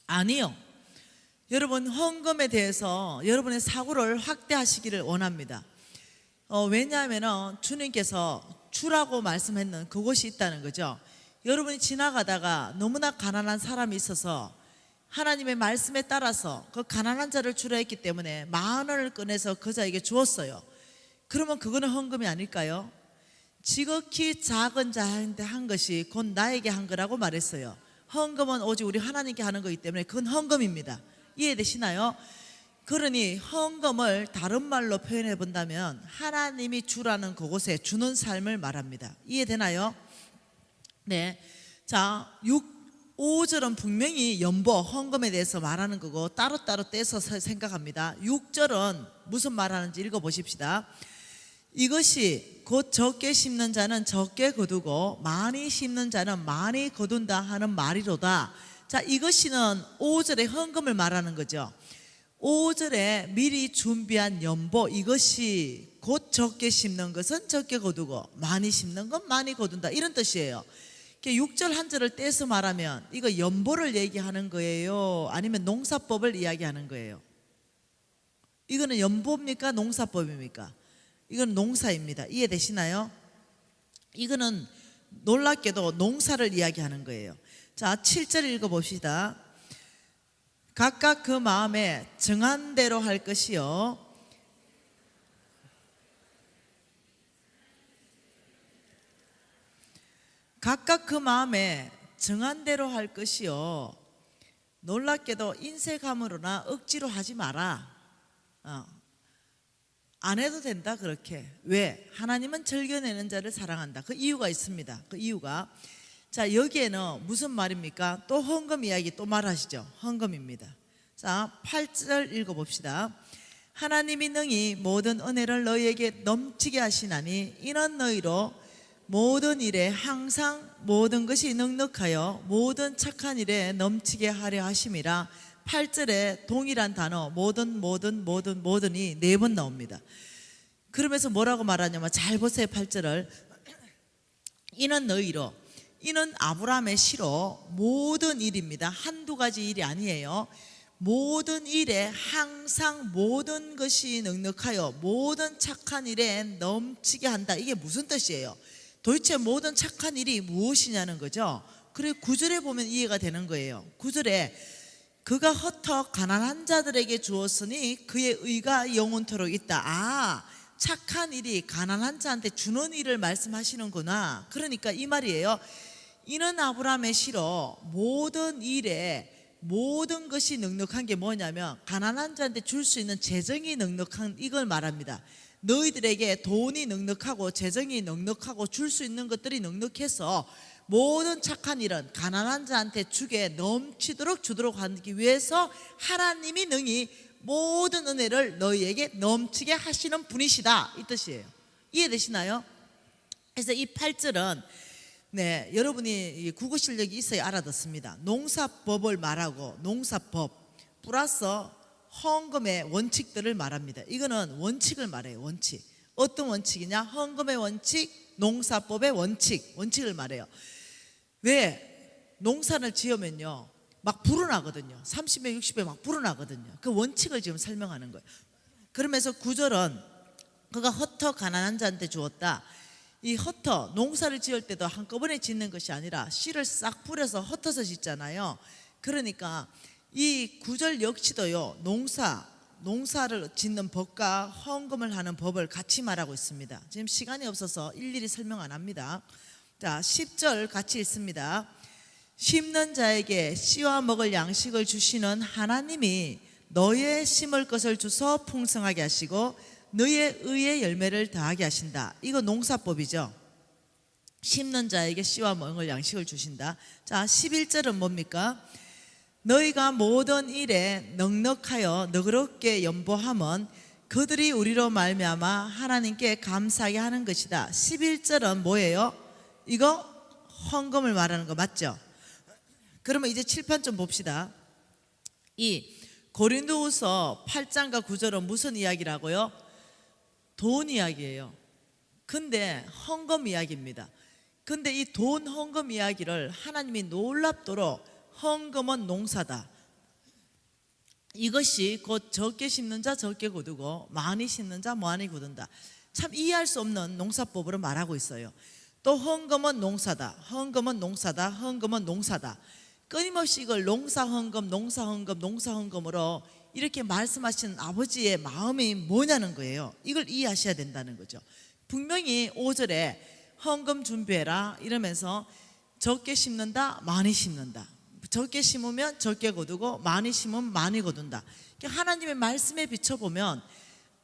Speaker 1: 아니요. 여러분 헌금에 대해서 여러분의 사고를 확대하시기를 원합니다. 왜냐하면 주님께서 주라고 말씀했는 그곳이 있다는 거죠. 여러분이 지나가다가 너무나 가난한 사람이 있어서 하나님의 말씀에 따라서 그 가난한 자를 주라 했기 때문에 10,000원을 꺼내서 그 자에게 주었어요. 그러면 그거는 헌금이 아닐까요? 지극히 작은 자한테 한 것이 곧 나에게 한 거라고 말했어요. 헌금은 오직 우리 하나님께 하는 거기 때문에 그건 헌금입니다. 이해되시나요? 그러니 헌금을 다른 말로 표현해 본다면 하나님이 주라는 그곳에 주는 삶을 말합니다. 이해되나요? 네. 자, 5절은 분명히 연보, 헌금에 대해서 말하는 거고 따로따로 떼서 생각합니다. 6절은 무슨 말하는지 읽어보십시다. 이것이 곧 적게 심는 자는 적게 거두고 많이 심는 자는 많이 거둔다 하는 말이로다. 자, 이것이는 5절의 헌금을 말하는 거죠. 5절에 미리 준비한 연보, 이것이 곧 적게 심는 것은 적게 거두고 많이 심는 건 많이 거둔다, 이런 뜻이에요. 6절 한 절을 떼서 말하면 이거 연보를 얘기하는 거예요? 아니면 농사법을 이야기하는 거예요? 이거는 연보입니까? 농사법입니까? 이건 농사입니다. 이해되시나요? 이거는 놀랍게도 농사를 이야기하는 거예요. 자, 7절 읽어봅시다. 각각 그 마음에 정한 대로 할 것이요 각각 그 마음에 정한 대로 할 것이요 놀랍게도 인색함으로나 억지로 하지 마라. 안 해도 된다 그렇게. 왜? 하나님은 즐겨내는 자를 사랑한다. 그 이유가 있습니다. 그 이유가, 자, 여기에는 무슨 말입니까? 또 헌금 이야기 또 말하시죠. 헌금입니다. 자, 8절 읽어봅시다. 하나님이 능히 모든 은혜를 너희에게 넘치게 하시나니 이는 너희로 모든 일에 항상 모든 것이 넉넉하여 모든 착한 일에 넘치게 하려 하심이라. 8절에 동일한 단어 모든이 4번 나옵니다. 그러면서 뭐라고 말하냐면 잘 보세요. 8절을 이는 너희로, 이는 아브라함의 시로 모든 일입니다. 한두 가지 일이 아니에요. 모든 일에 항상 모든 것이 넉넉하여 모든 착한 일에 넘치게 한다. 이게 무슨 뜻이에요? 도대체 모든 착한 일이 무엇이냐는 거죠. 그래 9절에 보면 이해가 되는 거예요. 9절에 그가 흩어 가난한 자들에게 주었으니 그의 의가 영원토록 있다. 착한 일이 가난한 자한테 주는 일을 말씀하시는구나. 그러니까 이 말이에요. 이는 아브라함의 시로 모든 일에 모든 것이 넉넉한 게 뭐냐면 가난한 자한테 줄 수 있는 재정이 넉넉한 이걸 말합니다. 너희들에게 돈이 넉넉하고 재정이 넉넉하고 줄 수 있는 것들이 넉넉해서 모든 착한 일은 가난한 자한테 주게 넘치도록 주도록 하기 위해서 하나님이 능히 모든 은혜를 너희에게 넘치게 하시는 분이시다, 이 뜻이에요. 이해되시나요? 그래서 이 8절은 여러분이 국어 실력이 있어야 알아듣습니다. 농사법을 말하고 농사법 플러스 헌금의 원칙들을 말합니다. 이거는 원칙을 말해요. 원칙. 어떤 원칙이냐? 헌금의 원칙, 농사법의 원칙을 말해요. 왜? 농사를 지으면요 막 불어나거든요. 30배 60배 막 불어나거든요. 그 원칙을 지금 설명하는 거예요. 그러면서 9절은 그가 흩어 가난한 자한테 주었다. 이 흩어, 농사를 지을 때도 한꺼번에 짓는 것이 아니라 씨를 싹 뿌려서 흩어서 짓잖아요. 그러니까 이 9절 역시도요 농사를 짓는 법과 헌금을 하는 법을 같이 말하고 있습니다. 지금 시간이 없어서 일일이 설명 안 합니다. 자, 10절 같이 읽습니다. 심는 자에게 씨와 먹을 양식을 주시는 하나님이 너의 심을 것을 주서 풍성하게 하시고 너의 의의 열매를 더하게 하신다. 이거 농사법이죠. 심는 자에게 씨와 먹을 양식을 주신다. 자, 11절은 뭡니까? 너희가 모든 일에 넉넉하여 너그럽게 연보함은 그들이 우리로 말미암아 하나님께 감사하게 하는 것이다. 11절은 뭐예요? 이거 헌금을 말하는 거 맞죠? 그러면 이제 칠판 좀 봅시다. 이 고린도후서 8장과 9절은 무슨 이야기라고요? 돈 이야기예요. 근데 헌금 이야기입니다. 근데 이 돈 헌금 이야기를 하나님이 놀랍도록 헌금은 농사다. 이것이 곧 적게 심는 자 적게 거두고 많이 심는 자 많이 거둔다. 참 이해할 수 없는 농사법으로 말하고 있어요. 또 헌금은 농사다. 헌금은 농사다. 헌금은 농사다. 끊임없이 이걸 농사헌금, 농사헌금, 농사헌금으로 이렇게 말씀하시는 아버지의 마음이 뭐냐는 거예요. 이걸 이해하셔야 된다는 거죠. 분명히 5절에 헌금 준비해라 이러면서 적게 심는다, 많이 심는다. 적게 심으면 적게 거두고 많이 심으면 많이 거둔다. 하나님의 말씀에 비춰보면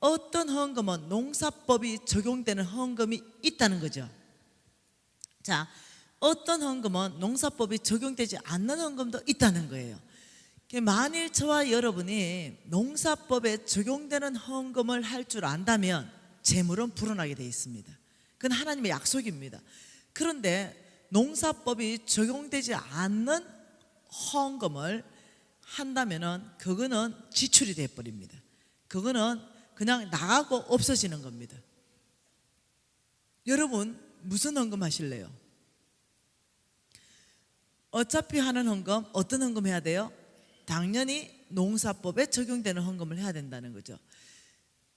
Speaker 1: 어떤 헌금은 농사법이 적용되는 헌금이 있다는 거죠. 자, 어떤 헌금은 농사법이 적용되지 않는 헌금도 있다는 거예요. 만일 저와 여러분이 농사법에 적용되는 헌금을 할 줄 안다면 재물은 불어나게 되어 있습니다. 그건 하나님의 약속입니다. 그런데 농사법이 적용되지 않는 헌금을 한다면 그거는 지출이 되어버립니다. 그거는 그냥 나가고 없어지는 겁니다. 여러분 무슨 헌금 하실래요? 어차피 하는 헌금, 어떤 헌금 해야 돼요? 당연히 농사법에 적용되는 헌금을 해야 된다는 거죠.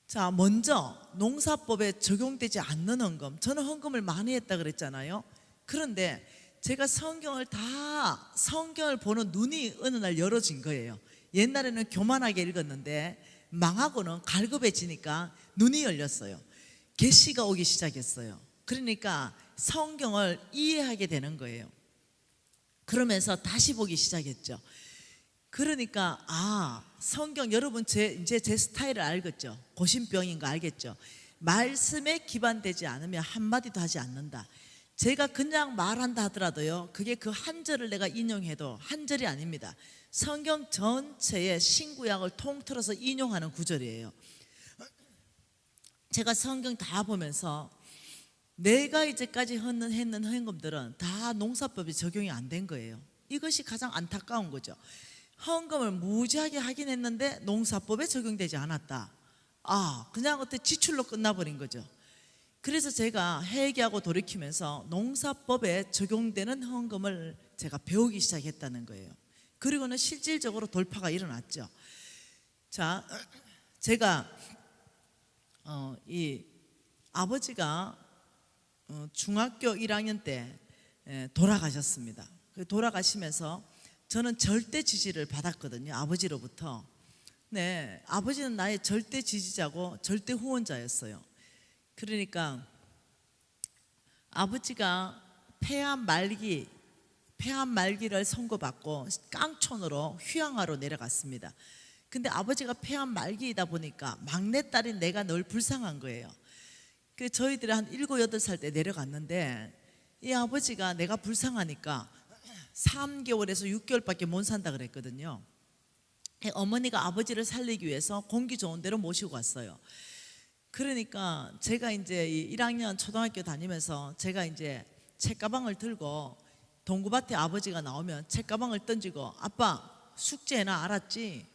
Speaker 1: 자, 먼저 농사법에 적용되지 않는 헌금, 저는 헌금을 많이 했다 그랬잖아요. 그런데 제가 성경을 보는 눈이 어느 날 열어진 거예요. 옛날에는 교만하게 읽었는데 망하고는 갈급해지니까 눈이 열렸어요. 계시가 오기 시작했어요. 그러니까 성경을 이해하게 되는 거예요. 그러면서 다시 보기 시작했죠. 그러니까 성경 여러분 이제 제 스타일을 알겠죠. 고심병인 거 알겠죠. 말씀에 기반되지 않으면 한마디도 하지 않는다. 제가 그냥 말한다 하더라도요, 그게 그 한 절을 내가 인용해도 한 절이 아닙니다. 성경 전체의 신구약을 통틀어서 인용하는 구절이에요. 제가 성경 다 보면서 내가 이제까지 했는 헌금들은 다 농사법이 적용이 안 된 거예요. 이것이 가장 안타까운 거죠. 헌금을 무지하게 하긴 했는데 농사법에 적용되지 않았다. 그냥 어때 지출로 끝나버린 거죠. 그래서 제가 회개하고 돌이키면서 농사법에 적용되는 헌금을 제가 배우기 시작했다는 거예요. 그리고는 실질적으로 돌파가 일어났죠. 자, 제가 이 아버지가 중학교 1학년 때 돌아가셨습니다. 돌아가시면서 저는 절대 지지를 받았거든요. 아버지로부터. 네, 아버지는 나의 절대 지지자고 절대 후원자였어요. 그러니까 아버지가 폐암 말기를 선고받고 깡촌으로 휴양하러 내려갔습니다. 근데 아버지가 폐암 말기이다 보니까 막내딸인 내가 늘 불쌍한 거예요. 그 저희들이 한 7, 8살 때 내려갔는데 이 아버지가 내가 불쌍하니까 3개월에서 6개월밖에 못 산다 그랬거든요. 어머니가 아버지를 살리기 위해서 공기 좋은 데로 모시고 갔어요. 그러니까 제가 이제 1학년 초등학교 다니면서 제가 이제 책가방을 들고 동구밭에 아버지가 나오면 책가방을 던지고 아빠 숙제해놔 알았지?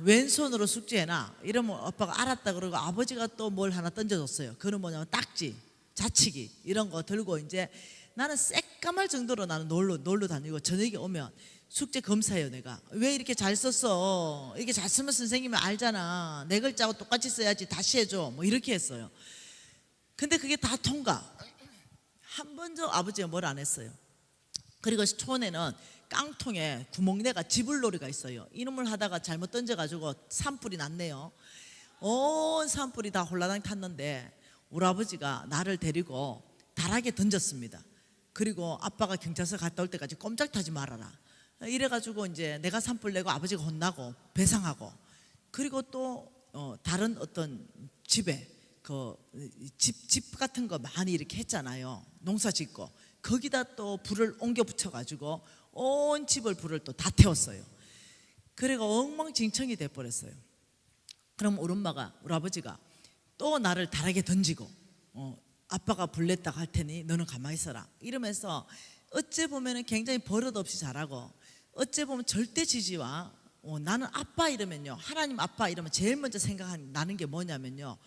Speaker 1: 왼손으로 숙제해놔 이러면 아빠가 알았다 그러고 아버지가 또 뭘 하나 던져줬어요. 그건 뭐냐면 딱지, 자치기 이런 거 들고 이제 나는 새까말 정도로 나는 놀러 다니고 저녁에 오면 숙제 검사해요. 내가 왜 이렇게 잘 썼어? 이렇게 잘 쓰면 선생님이 알잖아. 내 글자하고 똑같이 써야지 다시 해줘 뭐 이렇게 했어요. 근데 그게 다 통과. 한 번도 아버지가 뭘 안 했어요. 그리고 촌에는 깡통에 구멍내가 지불놀이가 있어요. 이놈을 하다가 잘못 던져가지고 산불이 났네요. 온 산불이 다 홀라당 탔는데 우리 아버지가 나를 데리고 다락에 던졌습니다. 그리고 아빠가 경찰서 갔다 올 때까지 꼼짝 타지 말아라. 이래가지고 이제 내가 산불 내고 아버지가 혼나고 배상하고, 그리고 또 다른 어떤 집에 집 같은 거 많이 이렇게 했잖아요. 농사 짓고 거기다 또 불을 옮겨 붙여가지고 온 집을 불을 또 다 태웠어요. 그래가 엉망진창이 돼버렸어요. 그럼 우리 엄마가, 우리 아버지가 또 나를 다락에 던지고 아빠가 불냈다 할 테니 너는 가만히 있어라 이러면서, 어째 보면 굉장히 버릇없이 잘하고, 어째 보면 절대 지지와 나는 아빠 이러면요, 하나님 아빠 이러면 제일 먼저 생각나는 게 뭐냐면요,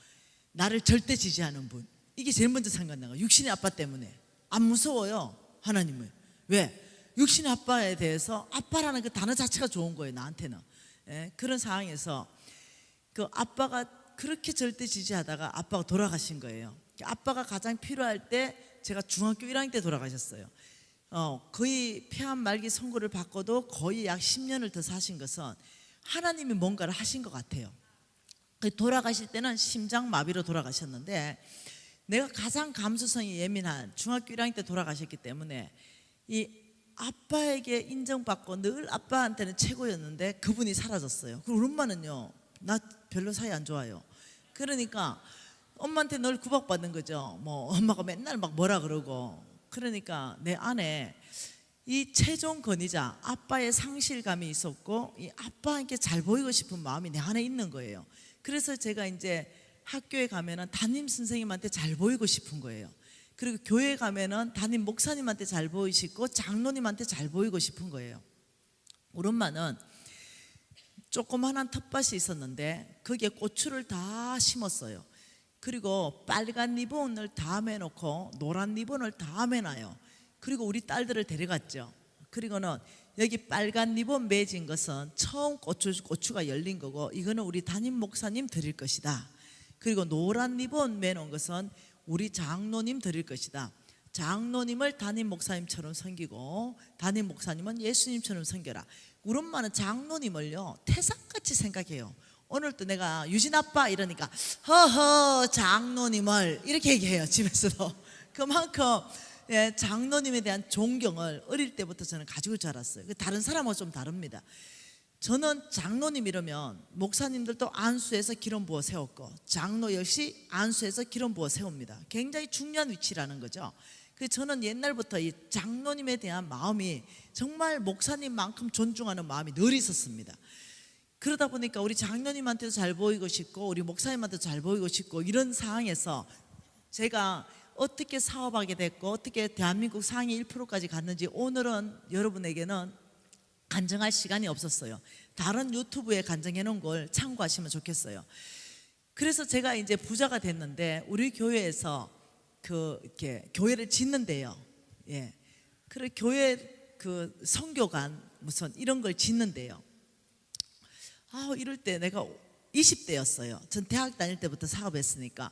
Speaker 1: 나를 절대 지지하는 분, 이게 제일 먼저 생각나요. 육신의 아빠 때문에 안 무서워요 하나님은. 왜? 육신의 아빠에 대해서 아빠라는 그 단어 자체가 좋은 거예요 나한테는. 그런 상황에서 그 아빠가 그렇게 절대 지지하다가 아빠가 돌아가신 거예요. 아빠가 가장 필요할 때 제가 중학교 1학년 때 돌아가셨어요. 거의 폐암 말기 선고를 받고도 거의 약 10년을 더 사신 것은 하나님이 뭔가를 하신 것 같아요. 돌아가실 때는 심장마비로 돌아가셨는데, 내가 가장 감수성이 예민한 중학교 1학년 때 돌아가셨기 때문에 이 아빠에게 인정받고 늘 아빠한테는 최고였는데 그분이 사라졌어요. 그리고 우리 엄마는요, 나 별로 사이 안 좋아요. 그러니까 엄마한테 늘 구박받는 거죠. 뭐 엄마가 맨날 막 뭐라 그러고. 그러니까 내 안에 이 최종 권위자 아빠의 상실감이 있었고, 이 아빠에게 잘 보이고 싶은 마음이 내 안에 있는 거예요. 그래서 제가 이제 학교에 가면은 담임 선생님한테 잘 보이고 싶은 거예요. 그리고 교회에 가면은 담임 목사님한테 잘 보이시고 장로님한테 잘 보이고 싶은 거예요. 우리 엄마는 조그만한 텃밭이 있었는데 거기에 고추를 다 심었어요. 그리고 빨간 리본을 다 매놓고 노란 리본을 다 매놔요. 그리고 우리 딸들을 데려갔죠. 그리고는 여기 빨간 리본 매진 것은 처음 고추가 열린 거고, 이거는 우리 담임 목사님 드릴 것이다. 그리고 노란 리본 매놓은 것은 우리 장로님 드릴 것이다. 장로님을 담임 목사님처럼 섬기고 담임 목사님은 예수님처럼 섬겨라. 우리 엄마는 장로님을요 태상같이 생각해요. 오늘도 내가 유진 아빠 이러니까 허허 장로님을 이렇게 얘기해요 집에서도. 그만큼 장로님에 대한 존경을 어릴 때부터 저는 가지고 자랐어요. 다른 사람하고 좀 다릅니다. 저는 장로님 이러면 목사님들도 안수해서 기름 부어 세웠고 장로 역시 안수해서 기름 부어 세웁니다. 굉장히 중요한 위치라는 거죠. 그래서 저는 옛날부터 이 장로님에 대한 마음이 정말 목사님만큼 존중하는 마음이 늘 있었습니다. 그러다 보니까 우리 장로님한테도 잘 보이고 싶고 우리 목사님한테도 잘 보이고 싶고, 이런 상황에서 제가 어떻게 사업하게 됐고 어떻게 대한민국 상위 1%까지 갔는지 오늘은 여러분에게는 간증할 시간이 없었어요. 다른 유튜브에 간증해 놓은 걸 참고하시면 좋겠어요. 그래서 제가 이제 부자가 됐는데 우리 교회에서 이렇게 교회를 짓는데요. 예. 그래 교회 선교관 무슨 이런 걸 짓는데요. 이럴 때 내가 20대였어요. 전 대학 다닐 때부터 사업했으니까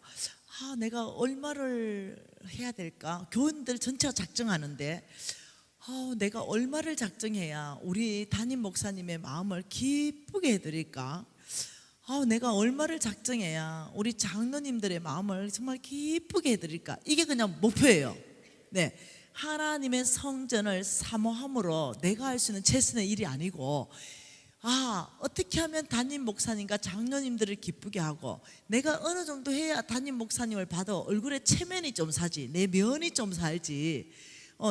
Speaker 1: 내가 얼마를 해야 될까? 교인들 전체가 작정하는데 내가 얼마를 작정해야 우리 담임 목사님의 마음을 기쁘게 해드릴까? 내가 얼마를 작정해야 우리 장로님들의 마음을 정말 기쁘게 해드릴까? 이게 그냥 목표예요. 네, 하나님의 성전을 사모함으로 내가 할 수 있는 최선의 일이 아니고, 어떻게 하면 담임 목사님과 장로님들을 기쁘게 하고 내가 어느 정도 해야 담임 목사님을 봐도 얼굴에 체면이 좀 사지, 내 면이 좀 살지.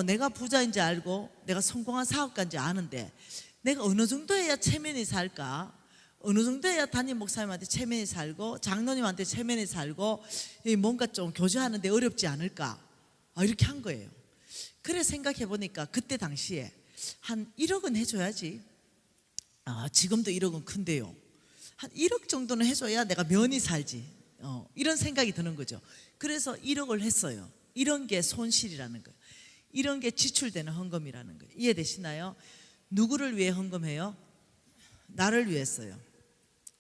Speaker 1: 내가 부자인지 알고 내가 성공한 사업가인지 아는데 내가 어느 정도 해야 체면이 살까? 어느 정도 해야 담임 목사님한테 체면이 살고 장로님한테 체면이 살고 뭔가 좀 교제하는데 어렵지 않을까? 이렇게 한 거예요. 그래 생각해 보니까 그때 당시에 한 1억은 해줘야지. 지금도 1억은 큰데요. 한 1억 정도는 해줘야 내가 면이 살지. 이런 생각이 드는 거죠. 그래서 1억을 했어요. 이런 게 손실이라는 거예요. 이런 게 지출되는 헌금이라는 거예요. 이해되시나요? 누구를 위해 헌금해요? 나를 위해서요.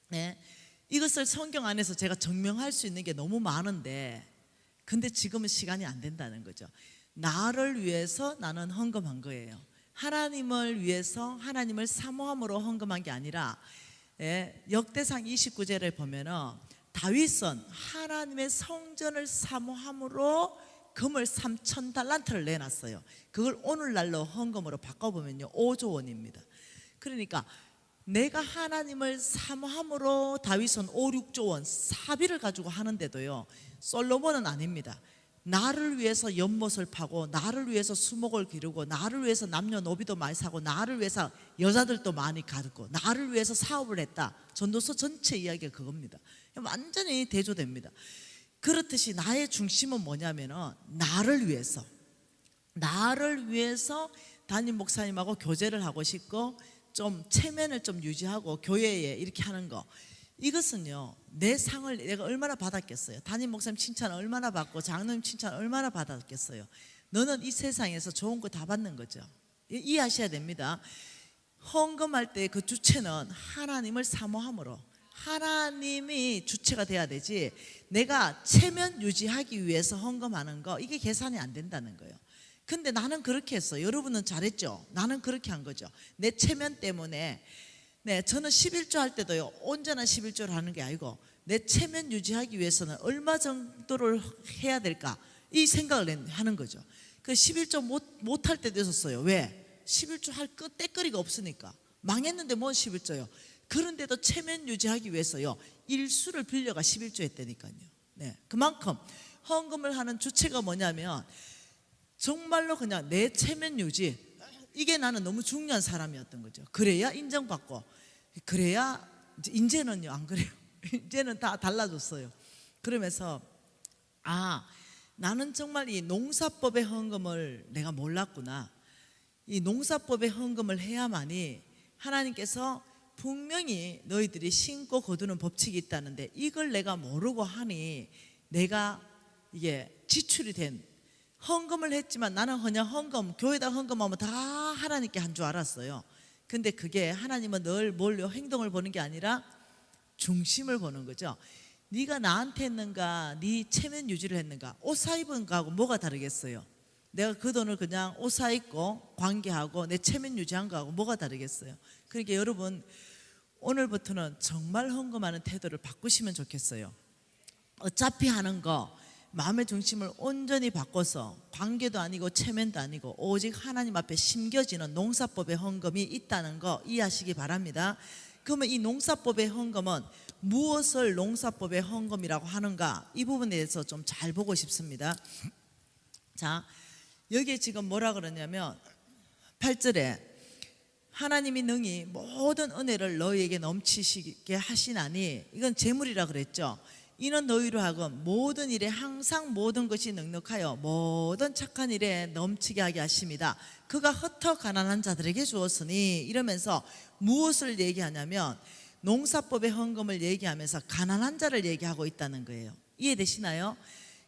Speaker 1: 네. 이것을 성경 안에서 제가 증명할 수 있는 게 너무 많은데, 근데 지금은 시간이 안 된다는 거죠. 나를 위해서 나는 헌금한 거예요. 하나님을 위해서 하나님을 사모함으로 헌금한 게 아니라, 역대상 29절을 보면은 다윗은 하나님의 성전을 사모함으로 금을 3,000달란트를 내놨어요. 그걸 오늘날로 헌금으로 바꿔보면요 5조 원입니다. 그러니까 내가 하나님을 사모함으로 다윗은 5, 6조 원 사비를 가지고 하는데도요 솔로몬은 아닙니다. 나를 위해서 연못을 파고, 나를 위해서 수목을 기르고, 나를 위해서 남녀노비도 많이 사고, 나를 위해서 여자들도 많이 가르고, 나를 위해서 사업을 했다. 전도서 전체 이야기가 그겁니다. 완전히 대조됩니다. 그렇듯이 나의 중심은 뭐냐면은 나를 위해서 담임 목사님하고 교제를 하고 싶고, 좀 체면을 좀 유지하고 교회에 이렇게 하는 거, 이것은요 내 상을 내가 얼마나 받았겠어요. 담임 목사님 칭찬 얼마나 받고, 장로님 칭찬 얼마나 받았겠어요. 너는 이 세상에서 좋은 거 다 받는 거죠. 이해하셔야 됩니다. 헌금할 때 그 주체는 하나님을 사모함으로, 하나님이 주체가 돼야 되지, 내가 체면 유지하기 위해서 헌금하는 거, 이게 계산이 안 된다는 거예요. 근데 나는 그렇게 했어요. 여러분은 잘했죠. 나는 그렇게 한 거죠. 내 체면 때문에. 네, 저는 11조 할 때도요 온전한 11조를 하는 게 아니고, 내 체면 유지하기 위해서는 얼마 정도를 해야 될까, 이 생각을 하는 거죠. 그 11조 못 할 때도 있었어요. 왜? 11조 할 때거리가 없으니까. 망했는데 뭔 11조요. 그런데도 체면 유지하기 위해서요 일수를 빌려가 11조 했다니까요. 네, 그만큼 헌금을 하는 주체가 뭐냐면 정말로 그냥 내 체면 유지, 이게 나는 너무 중요한 사람이었던 거죠. 그래야 인정받고, 그래야 이제는요 안 그래요. 이제는 다 달라졌어요. 그러면서 나는 정말 이 농사법의 헌금을 내가 몰랐구나. 이 농사법의 헌금을 해야만이 하나님께서 분명히 너희들이 신고 거두는 법칙이 있다는데, 이걸 내가 모르고 하니 내가 이게 지출이 된, 헌금을 했지만 나는 그냥 교회에다 헌금하면 다 하나님께 한 줄 알았어요. 근데 그게 하나님은 늘 뭘요? 행동을 보는 게 아니라 중심을 보는 거죠. 네가 나한테 했는가, 네 체면 유지를 했는가. 옷 사입은 거하고 뭐가 다르겠어요? 내가 그 돈을 그냥 옷 사입고 관계하고 내 체면 유지한 거하고 뭐가 다르겠어요? 그러니까 여러분, 오늘부터는 정말 헌금하는 태도를 바꾸시면 좋겠어요. 어차피 하는 거 마음의 중심을 온전히 바꿔서 관계도 아니고 체면도 아니고 오직 하나님 앞에 심겨지는 농사법의 헌금이 있다는 거 이해하시기 바랍니다. 그러면 이 농사법의 헌금은 무엇을 농사법의 헌금이라고 하는가, 이 부분에 대해서 좀 잘 보고 싶습니다. 자, 여기에 지금 뭐라 그러냐면 8절에 하나님이 능히 모든 은혜를 너희에게 넘치시게 하시나니, 이건 재물이라 그랬죠. 이는 너희로 하여금 모든 일에 항상 모든 것이 넉넉하여 모든 착한 일에 넘치게 하게 하십니다. 그가 흩어 가난한 자들에게 주었으니, 이러면서 무엇을 얘기하냐면 농사법의 헌금을 얘기하면서 가난한 자를 얘기하고 있다는 거예요. 이해되시나요?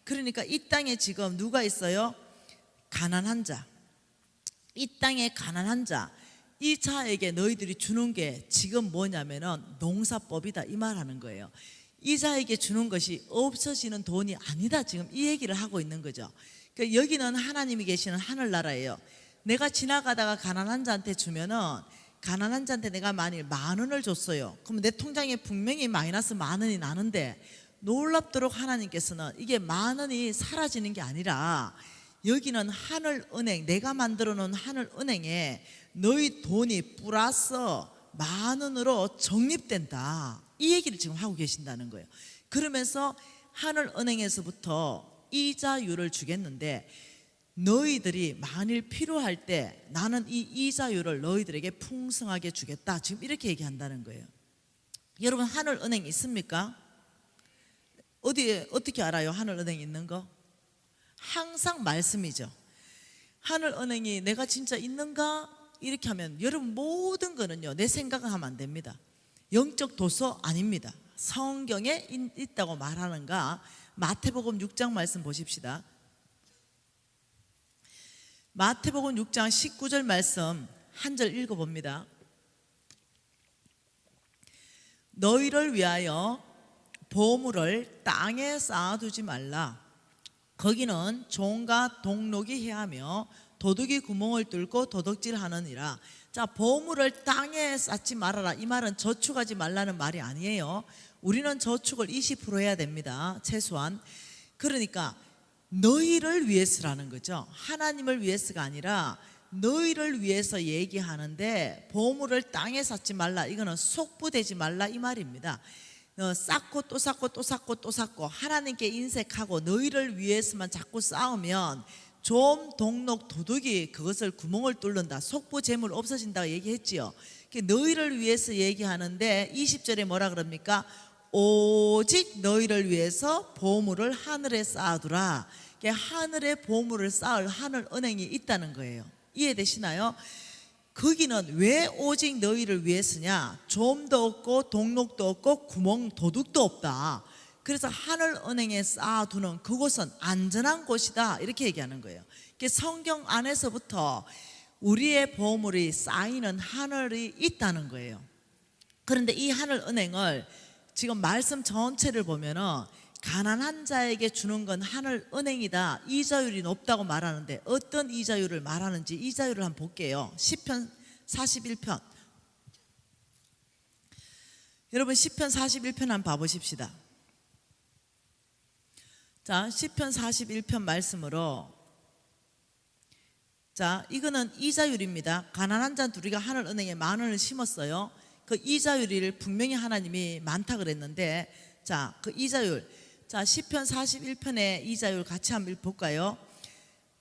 Speaker 1: 그러니까 이 땅에 지금 누가 있어요? 가난한 자. 이 땅에 가난한 자, 이 자에게 너희들이 주는 게 지금 뭐냐면은 농사법이다, 이 말하는 거예요. 이 자에게 주는 것이 없어지는 돈이 아니다, 지금 이 얘기를 하고 있는 거죠. 그러니까 여기는 하나님이 계시는 하늘나라예요. 내가 지나가다가 가난한 자한테 주면은, 가난한 자한테 내가 만일 10,000원을 줬어요. 그럼 내 통장에 분명히 마이너스 10,000원이 나는데, 놀랍도록 하나님께서는 이게 10,000원이 사라지는 게 아니라 여기는 하늘은행, 내가 만들어 놓은 하늘은행에 너희 돈이 플러스 10,000원으로 적립된다, 이 얘기를 지금 하고 계신다는 거예요. 그러면서 하늘은행에서부터 이자율을 주겠는데, 너희들이 만일 필요할 때 나는 이 이자율을 너희들에게 풍성하게 주겠다, 지금 이렇게 얘기한다는 거예요. 여러분, 하늘은행 있습니까? 어디에, 어떻게 알아요? 하늘은행 있는 거? 항상 말씀이죠. 하늘은행이 내가 진짜 있는가? 이렇게 하면 여러분, 모든 거는요 내 생각을 하면 안 됩니다. 영적 도서 아닙니다. 성경에 있다고 말하는가? 마태복음 6장 말씀 보십시다. 마태복음 6장 19절 말씀 한 절 읽어봅니다. 너희를 위하여 보물을 땅에 쌓아두지 말라. 거기는 종과 동록이 해하며 도둑이 구멍을 뚫고 도둑질하느니라. 자, 보물을 땅에 쌓지 말아라, 이 말은 저축하지 말라는 말이 아니에요. 우리는 저축을 20% 해야 됩니다, 최소한. 그러니까 너희를 위해서라는 거죠. 하나님을 위해서가 아니라 너희를 위해서 얘기하는데 보물을 땅에 쌓지 말라. 이거는 속부되지 말라 이 말입니다. 쌓고 또 쌓고 또 쌓고 또 쌓고 하나님께 인색하고 너희를 위해서만 자꾸 쌓으면 좀 동록 도둑이 그것을 구멍을 뚫는다. 속부 재물 없어진다고 얘기했지요. 너희를 위해서 얘기하는데 20절에 뭐라 그럽니까? 오직 너희를 위해서 보물을 하늘에 쌓아두라. 하늘에 보물을 쌓을 하늘 은행이 있다는 거예요. 이해되시나요? 거기는 왜 오직 너희를 위해서냐? 좀도 없고 동록도 없고 구멍 도둑도 없다. 그래서 하늘 은행에 쌓아두는 그곳은 안전한 곳이다 이렇게 얘기하는 거예요. 성경 안에서부터 우리의 보물이 쌓이는 하늘이 있다는 거예요. 그런데 이 하늘 은행을 지금 말씀 전체를 보면은 가난한 자에게 주는 건 하늘 은행이다, 이자율이 높다고 말하는데 어떤 이자율을 말하는지 이자율을 한번 볼게요. 시편 41편. 여러분 시편 41편 한번 봐보십시다. 자, 시편 41편 말씀으로, 자, 이거는 이자율입니다. 가난한 자 둘이가 하늘 은행에 10,000원을 심었어요. 그 이자율을 분명히 하나님이 많다 그랬는데, 자, 그 이자율, 자, 시편 41편의 이자율 같이 한번 볼까요?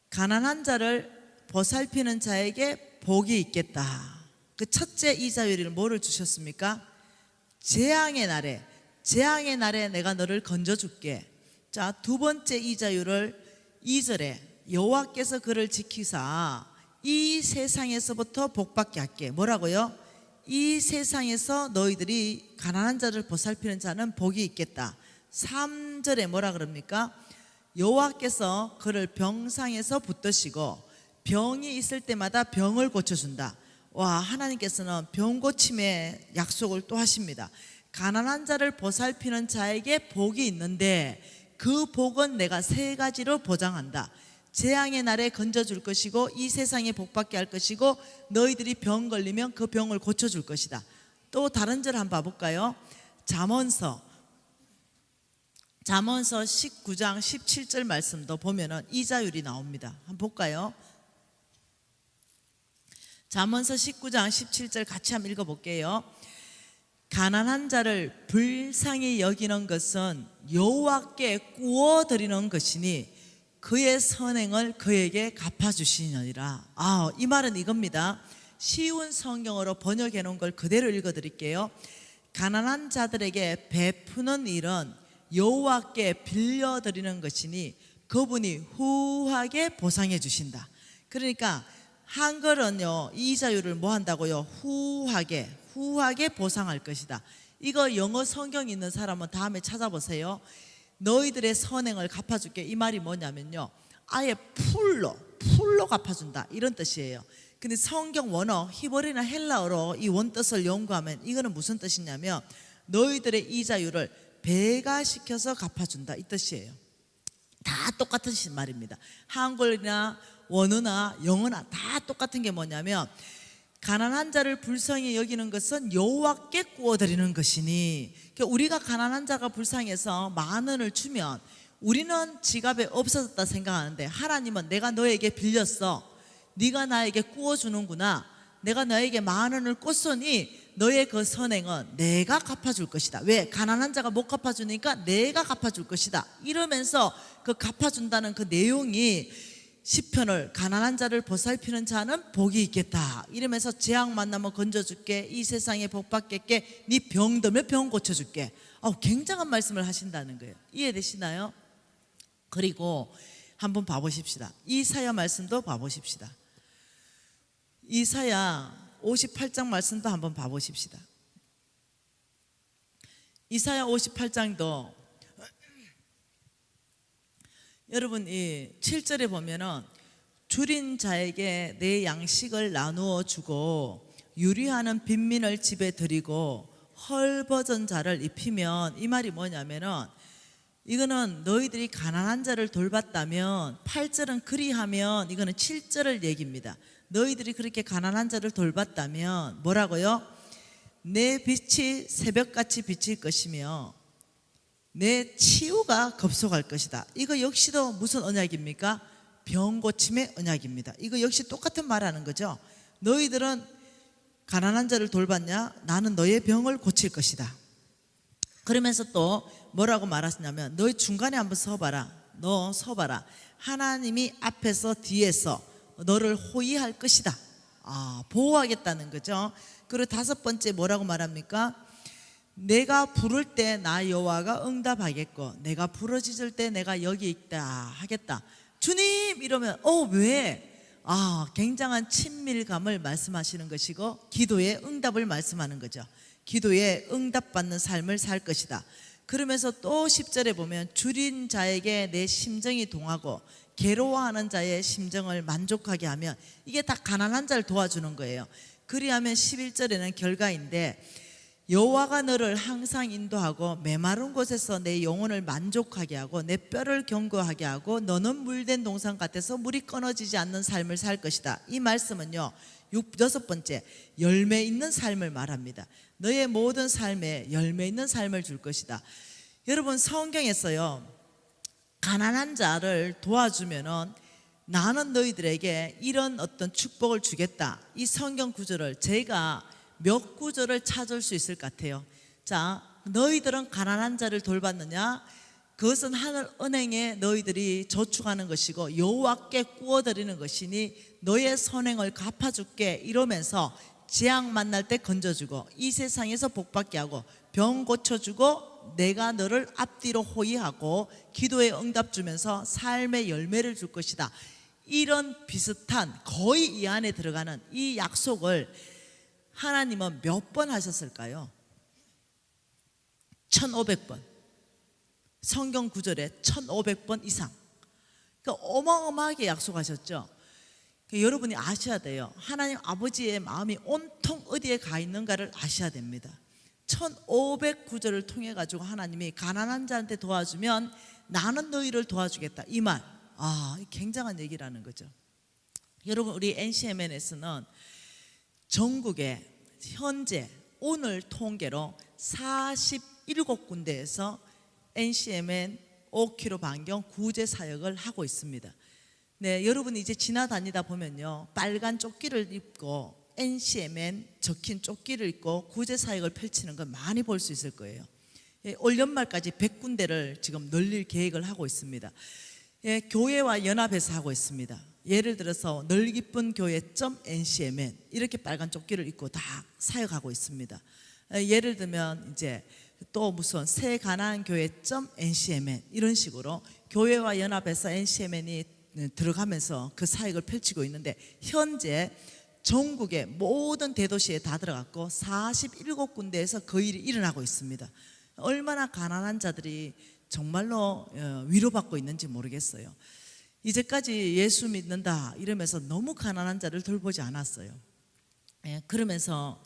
Speaker 1: 가난한 자를 보살피는 자에게 복이 있겠다. 그 첫째 이자율이 뭐를 주셨습니까? 재앙의 날에 내가 너를 건져줄게. 자, 두 번째 이자율을 2절에 여호와께서 그를 지키사 이 세상에서부터 복받게 할게. 뭐라고요? 이 세상에서 너희들이 가난한 자를 보살피는 자는 복이 있겠다. 3절에 뭐라 그럽니까? 여호와께서 그를 병상에서 붙드시고 병이 있을 때마다 병을 고쳐준다. 와, 하나님께서는 병 고침의 약속을 또 하십니다. 가난한 자를 보살피는 자에게 복이 있는데 그 복은 내가 3가지로 보장한다. 재앙의 날에 건져줄 것이고 이 세상에 복받게 할 것이고 너희들이 병 걸리면 그 병을 고쳐줄 것이다. 또 다른 절 한번 봐볼까요? 잠언서 19장 17절 말씀도 보면은 이자율이 나옵니다. 한번 볼까요? 잠언서 19장 17절 같이 한번 읽어볼게요. 가난한 자를 불쌍히 여기는 것은 여호와께 구워드리는 것이니 그의 선행을 그에게 갚아주시느니라. 이 말은 이겁니다. 쉬운 성경어로 번역해 놓은 걸 그대로 읽어드릴게요. 가난한 자들에게 베푸는 일은 여호와께 빌려드리는 것이니 그분이 후하게 보상해 주신다. 그러니까 한글은요, 이 이자율을 뭐 한다고요? 후하게 보상할 것이다. 이거 영어 성경 있는 사람은 다음에 찾아보세요. 너희들의 선행을 갚아줄게. 이 말이 뭐냐면요, 아예 풀로 갚아준다 이런 뜻이에요. 근데 성경 원어 히브리나 헬라어로 이 원뜻을 연구하면 이거는 무슨 뜻이냐면 너희들의 이자율을 배가시켜서 갚아준다 이 뜻이에요. 다 똑같은 말입니다. 한글이나 원어나 영어나 다 똑같은 게 뭐냐면 가난한 자를 불쌍히 여기는 것은 여호와께 구워드리는 것이니, 그러니까 우리가 가난한 자가 불쌍해서 10,000원을 주면 우리는 지갑에 없어졌다 생각하는데 하나님은 내가 너에게 빌렸어, 네가 나에게 구워주는구나, 내가 너에게 10,000원을 꽂으니 너의 그 선행은 내가 갚아줄 것이다. 왜? 가난한 자가 못 갚아주니까 내가 갚아줄 것이다. 이러면서 그 갚아준다는 그 내용이 시편을 가난한 자를 보살피는 자는 복이 있겠다 이러면서 재앙 만나면 건져줄게, 이 세상에 복 받겠게, 네 병 들면 병 고쳐줄게. 굉장한 말씀을 하신다는 거예요. 이해되시나요? 그리고 한번 봐보십시다. 이사야 말씀도 봐보십시다. 이사야 58장 말씀도 한번 봐보십시다. 이사야 58장도 여러분 이 7절에 보면은 줄인 자에게 내 양식을 나누어 주고 유리하는 빈민을 집에 들이고 헐벗은 자를 입히면, 이 말이 뭐냐면은 이거는 너희들이 가난한 자를 돌봤다면, 8절은 그리하면 이거는 7절을 얘기입니다. 너희들이 그렇게 가난한 자를 돌봤다면 뭐라고요? 내 빛이 새벽같이 비칠 것이며 내 치유가 급속할 것이다. 이거 역시도 무슨 언약입니까? 병 고침의 언약입니다. 이거 역시 똑같은 말하는 거죠. 너희들은 가난한 자를 돌봤냐? 나는 너의 병을 고칠 것이다. 그러면서 또 뭐라고 말하시냐면 너희 중간에 한번 서봐라. 너 서봐라. 하나님이 앞에서 뒤에서 너를 호위할 것이다. 보호하겠다는 거죠. 그리고 다섯 번째 뭐라고 말합니까? 내가 부를 때 나 여호와가 응답하겠고 내가 부르짖을 때 내가 여기 있다 하겠다. 주님 이러면 왜? 굉장한 친밀감을 말씀하시는 것이고 기도의 응답을 말씀하는 거죠. 기도에 응답받는 삶을 살 것이다. 그러면서 또 10절에 보면 줄인 자에게 내 심정이 동하고 괴로워하는 자의 심정을 만족하게 하면, 이게 다 가난한 자를 도와주는 거예요. 그리하면 11절에는 결과인데 여호와가 너를 항상 인도하고 메마른 곳에서 내 영혼을 만족하게 하고 내 뼈를 견고하게 하고 너는 물된 동산 같아서 물이 끊어지지 않는 삶을 살 것이다. 이 말씀은요, 여섯 번째, 열매 있는 삶을 말합니다. 너의 모든 삶에 열매 있는 삶을 줄 것이다. 여러분, 성경에서요, 가난한 자를 도와주면은 나는 너희들에게 이런 어떤 축복을 주겠다, 이 성경 구절을 제가 몇 구절을 찾을 수 있을 것 같아요. 자, 너희들은 가난한 자를 돌봤느냐? 그것은 하늘 은행에 너희들이 저축하는 것이고 여호와께 구워드리는 것이니 너의 선행을 갚아줄게. 이러면서 재앙 만날 때 건져주고 이 세상에서 복받게 하고 병 고쳐주고 내가 너를 앞뒤로 호위하고 기도에 응답 주면서 삶의 열매를 줄 것이다. 이런 비슷한, 거의 이 안에 들어가는 이 약속을 하나님은 몇 번 하셨을까요? 1500번. 성경 구절에 1500번 이상. 그러니까 어마어마하게 약속하셨죠. 그러니까 여러분이 아셔야 돼요. 하나님 아버지의 마음이 온통 어디에 가 있는가를 아셔야 됩니다. 1500구절을 통해 가지고 하나님이 가난한 자한테 도와주면 나는 너희를 도와주겠다, 이 말. 굉장한 얘기라는 거죠. 여러분, 우리 NCMN에서는 전국에 현재 오늘 통계로 47군데에서 NCMN 5km 반경 구제 사역을 하고 있습니다. 네, 여러분이 이제 지나다니다 보면요, 빨간 조끼를 입고 NCMN 적힌 조끼를 입고 구제 사역을 펼치는 걸 많이 볼 수 있을 거예요. 올 연말까지 100군데를 지금 늘릴 계획을 하고 있습니다. 교회와 연합해서 하고 있습니다. 예를 들어서 늘 기쁜 교회.ncmn 이렇게 빨간 조끼를 입고 다 사역하고 있습니다. 예를 들면 이제 또 무슨 새 가난한 교회.ncmn 이런 식으로 교회와 연합해서 NCMN이 들어가면서 그 사역을 펼치고 있는데, 현재 전국의 모든 대도시에 다 들어갔고 47군데에서 그 일이 일어나고 있습니다. 얼마나 가난한 자들이 정말로 위로받고 있는지 모르겠어요. 이제까지 예수 믿는다 이러면서 너무 가난한 자를 돌보지 않았어요. 그러면서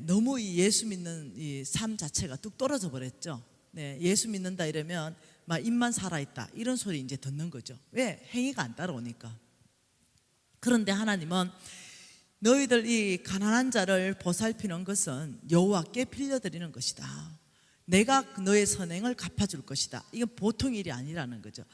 Speaker 1: 너무 이 예수 믿는 이 삶 자체가 뚝 떨어져 버렸죠. 예수 믿는다 이러면 막 입만 살아있다 이런 소리 이제 듣는 거죠. 왜? 행위가 안 따라오니까. 그런데 하나님은 너희들 이 가난한 자를 보살피는 것은 여호와께 빌려드리는 것이다. 내가 너의 선행을 갚아줄 것이다. 이건 보통 일이 아니라는 거죠.